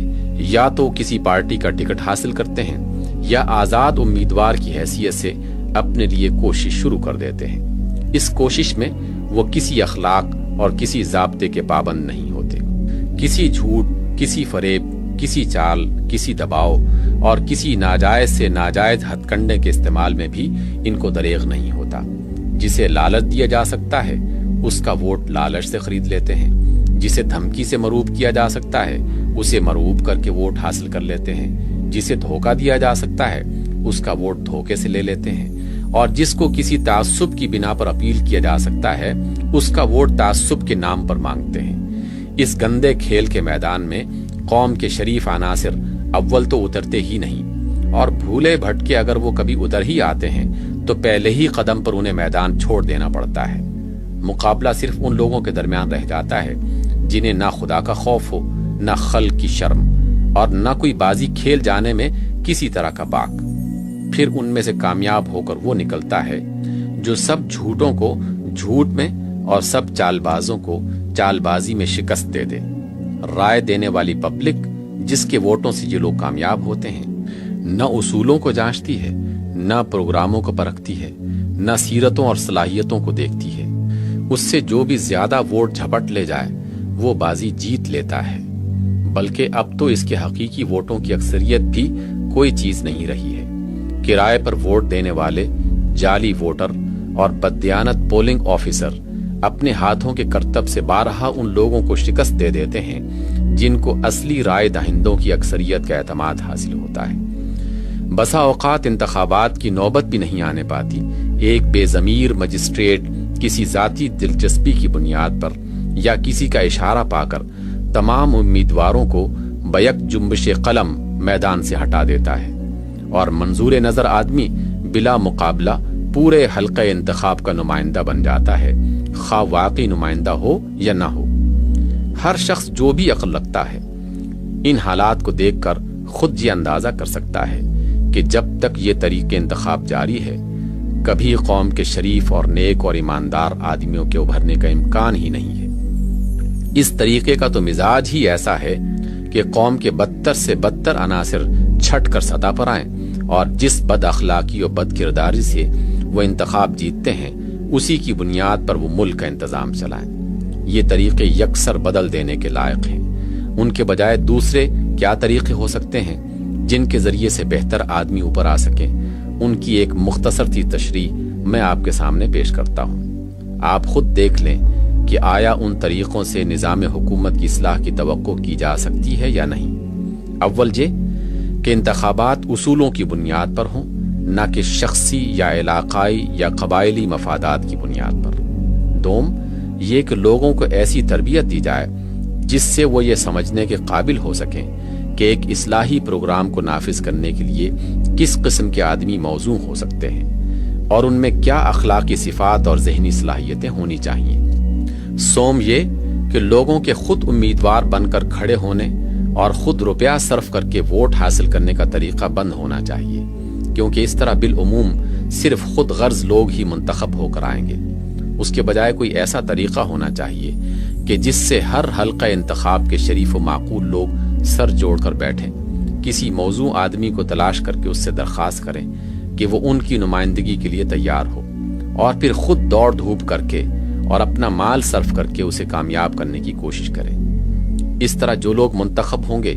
یا تو کسی پارٹی کا ٹکٹ حاصل کرتے ہیں یا آزاد امیدوار کی حیثیت سے اپنے لیے کوشش شروع کر دیتے ہیں۔ اس کوشش میں وہ کسی اخلاق اور کسی ضابطے کے پابند نہیں ہوتے۔ کسی جھوٹ، کسی فریب، کسی چال، کسی دباؤ اور کسی ناجائز سے ناجائز ہتھ کنڈے کے استعمال میں بھی ان کو دریغ نہیں ہوتا۔ جسے لالچ دیا جا سکتا ہے اس کا ووٹ لالچ سے خرید لیتے ہیں، جسے دھمکی سے مرعوب کیا جا سکتا ہے اسے مرعوب کر کے ووٹ حاصل کر لیتے ہیں، جسے دھوکہ دیا جا سکتا ہے اس کا ووٹ دھوکے سے لے لیتے ہیں، اور جس کو کسی تعصب کی بنا پر اپیل کیا جا سکتا ہے اس کا ووٹ تعصب کے نام پر مانگتے ہیں۔ اس گندے کھیل کے میدان میں قوم کے شریف عناصر اول تو اترتے ہی نہیں، اور بھولے بھٹکے اگر وہ کبھی ادھر ہی آتے ہیں تو پہلے ہی قدم پر انہیں میدان چھوڑ دینا پڑتا ہے۔ مقابلہ صرف ان لوگوں کے درمیان رہ جاتا ہے جنہیں نہ خدا کا خوف ہو، نہ خلق کی شرم، اور نہ کوئی بازی کھیل جانے میں کسی طرح کا باک۔ پھر ان میں سے کامیاب ہو کر وہ نکلتا ہے جو سب جھوٹوں کو جھوٹ میں اور سب چال بازوں کو چال بازی میں شکست دے دے۔ رائے دینے والی پبلک جس کے ووٹوں سے یہ لوگ کامیاب ہوتے ہیں، نہ اصولوں کو جانچتی ہے، نہ پروگراموں کو پرکھتی ہے، نہ سیرتوں اور صلاحیتوں کو دیکھتی ہے۔ اس سے جو بھی زیادہ ووٹ جھپٹ لے جائے وہ بازی جیت لیتا ہے، بلکہ اب تو اس کے حقیقی ووٹوں کی اکثریت بھی کوئی چیز نہیں رہی ہے۔ کرائے پر ووٹ دینے والے جعلی ووٹر اور بددیانت پولنگ آفیسر اپنے ہاتھوں کے کرتب سے بارہا ان لوگوں کو شکست دے دیتے ہیں جن کو اصلی رائے دہندوں کی اکثریت کا اعتماد حاصل ہوتا ہے۔ بسا اوقات انتخابات کی نوبت بھی نہیں آنے پاتی، ایک بے ضمیر مجسٹریٹ کسی ذاتی دلچسپی کی بنیاد پر یا کسی کا اشارہ پا کر تمام امیدواروں کو بیک جنبش قلم میدان سے ہٹا دیتا ہے، اور منظور نظر آدمی بلا مقابلہ پورے حلقہ انتخاب کا نمائندہ بن جاتا ہے، خواہ واقعی نمائندہ ہو یا نہ ہو۔ ہر شخص جو بھی عقل رکھتا ہے ان حالات کو دیکھ کر خود یہ اندازہ کر سکتا ہے کہ جب تک یہ طریق انتخاب جاری ہے کبھی قوم کے شریف اور نیک اور ایماندار آدمیوں کے ابھرنے کا امکان ہی نہیں ہے۔ اس طریقے کا تو مزاج ہی ایسا ہے کہ قوم کے بدتر سے بدتر عناصر چھٹ کر سطح پر آئیں، اور جس بد اخلاقی و بد کرداری سے وہ انتخاب جیتتے ہیں اسی کی بنیاد پر وہ ملک کا انتظام چلائیں۔ یہ طریقے یکسر بدل دینے کے لائق ہیں۔ ان کے بجائے دوسرے کیا طریقے ہو سکتے ہیں جن کے ذریعے سے بہتر آدمی اوپر آ سکیں؟ ان کی ایک مختصر سی تشریح میں آپ کے سامنے پیش کرتا ہوں۔ آپ خود دیکھ لیں کہ آیا ان طریقوں سے نظام حکومت کی اصلاح کی توقع کی جا سکتی ہے یا نہیں۔ اول یہ کہ انتخابات اصولوں کی بنیاد پر ہوں، نہ کہ شخصی یا علاقائی یا قبائلی مفادات کی بنیاد پر۔ دوم یہ کہ لوگوں کو ایسی تربیت دی جائے جس سے وہ یہ سمجھنے کے قابل ہو سکیں کہ ایک اصلاحی پروگرام کو نافذ کرنے کے لیے کس قسم کے آدمی موزوں ہو سکتے ہیں اور ان میں کیا اخلاقی صفات اور ذہنی صلاحیتیں ہونی چاہیے۔ سوم یہ کہ لوگوں کے خود امیدوار بن کر کھڑے ہونے اور خود روپیہ صرف کر کے ووٹ حاصل کرنے کا طریقہ بند ہونا چاہیے، کیونکہ اس طرح بالعموم صرف خود غرض لوگ ہی منتخب ہو کر آئیں گے۔ اس کے بجائے کوئی ایسا طریقہ ہونا چاہیے کہ جس سے ہر حلقہ انتخاب کے شریف و معقول لوگ سر جوڑ کر بیٹھیں، کسی موزوں آدمی کو تلاش کر کے اس سے درخواست کریں کہ وہ ان کی نمائندگی کے لیے تیار ہو، اور پھر خود دوڑ دھوپ کر کے اور اپنا مال صرف کر کے اسے کامیاب کرنے کی کوشش کریں۔ اس طرح جو لوگ منتخب ہوں گے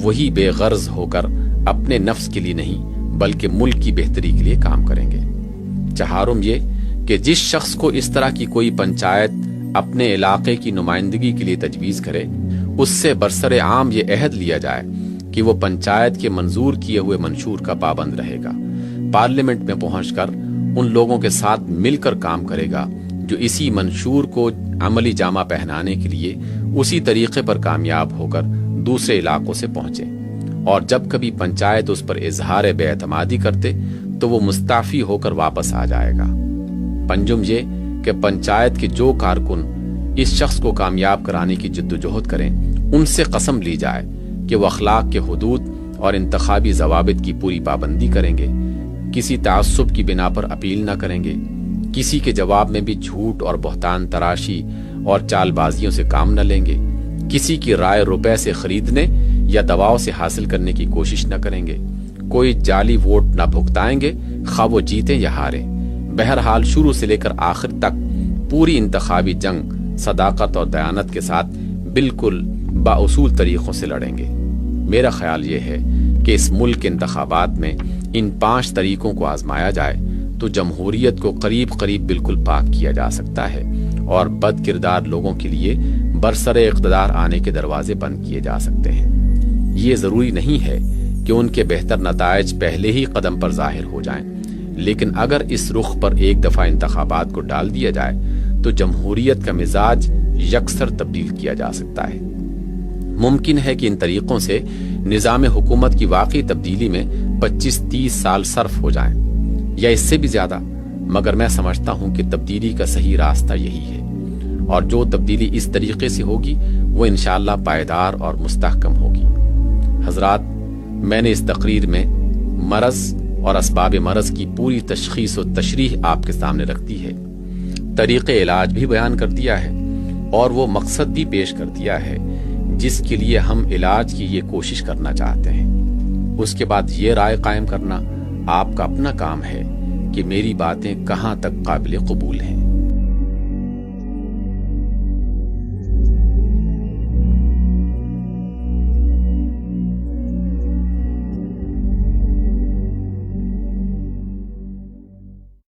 وہی بے غرض ہو کر اپنے نفس کے لیے نہیں بلکہ ملک کی بہتری کے لیے کام کریں گے۔ چہارم یہ کہ جس شخص کو اس طرح کی کوئی پنچایت اپنے علاقے کی نمائندگی کے لیے تجویز کرے، اس سے برسر عام یہ عہد لیا جائے کہ وہ پنچایت کے منظور کیے ہوئے منشور کا پابند رہے گا، پارلیمنٹ میں پہنچ کر ان لوگوں کے ساتھ مل کر کام کرے گا جو اسی منشور کو عملی جامہ پہنانے کے لیے اسی طریقے پر کامیاب ہو کر دوسرے علاقوں سے پہنچے، اور جب کبھی پنچایت اس پر اظہار بے اعتمادی کرتے تو وہ مستعفی ہو کر واپس آ جائے گا۔ پنجم یہ کہ پنچایت کے جو کارکن اس شخص کو کامیاب کرانے کی جدوجہد کریں، ان سے قسم لی جائے کہ وہ اخلاق کے حدود اور انتخابی ضوابط کی پوری پابندی کریں گے، کسی تعصب کی بنا پر اپیل نہ کریں گے، کسی کے جواب میں بھی جھوٹ اور بہتان تراشی اور چال بازیوں سے کام نہ لیں گے، کسی کی رائے روپے سے خریدنے یا دباؤ سے حاصل کرنے کی کوشش نہ کریں گے، کوئی جعلی ووٹ نہ بھگتائیں گے، خواہ وہ جیتیں یا ہاریں۔ بہرحال شروع سے لے کر آخر تک پوری انتخابی جنگ صداقت اور دیانت کے ساتھ بالکل بااصول طریقوں سے لڑیں گے۔ میرا خیال یہ ہے کہ اس ملک کے انتخابات میں ان 5 طریقوں کو آزمایا جائے تو جمہوریت کو قریب قریب بالکل پاک کیا جا سکتا ہے اور بد کردار لوگوں کے لیے برسر اقتدار آنے کے دروازے بند کیے جا سکتے ہیں۔ یہ ضروری نہیں ہے کہ ان کے بہتر نتائج پہلے ہی قدم پر ظاہر ہو جائیں، لیکن اگر اس رخ پر ایک دفعہ انتخابات کو ڈال دیا جائے تو جمہوریت کا مزاج یکسر تبدیل کیا جا سکتا ہے۔ ممکن ہے کہ ان طریقوں سے نظام حکومت کی واقعی تبدیلی میں 25-30 سال صرف ہو جائیں یا اس سے بھی زیادہ، مگر میں سمجھتا ہوں کہ تبدیلی کا صحیح راستہ یہی ہے، اور جو تبدیلی اس طریقے سے ہوگی وہ انشاءاللہ پائیدار اور مستحکم ہوگی۔ حضرات، میں نے اس تقریر میں مرض اور اسباب مرض کی پوری تشخیص و تشریح آپ کے سامنے رکھ دی ہے، طریقے علاج بھی بیان کر دیا ہے، اور وہ مقصد بھی پیش کر دیا ہے جس کے لیے ہم علاج کی یہ کوشش کرنا چاہتے ہیں۔ اس کے بعد یہ رائے قائم کرنا آپ کا اپنا کام ہے کہ میری باتیں کہاں تک قابل قبول ہیں۔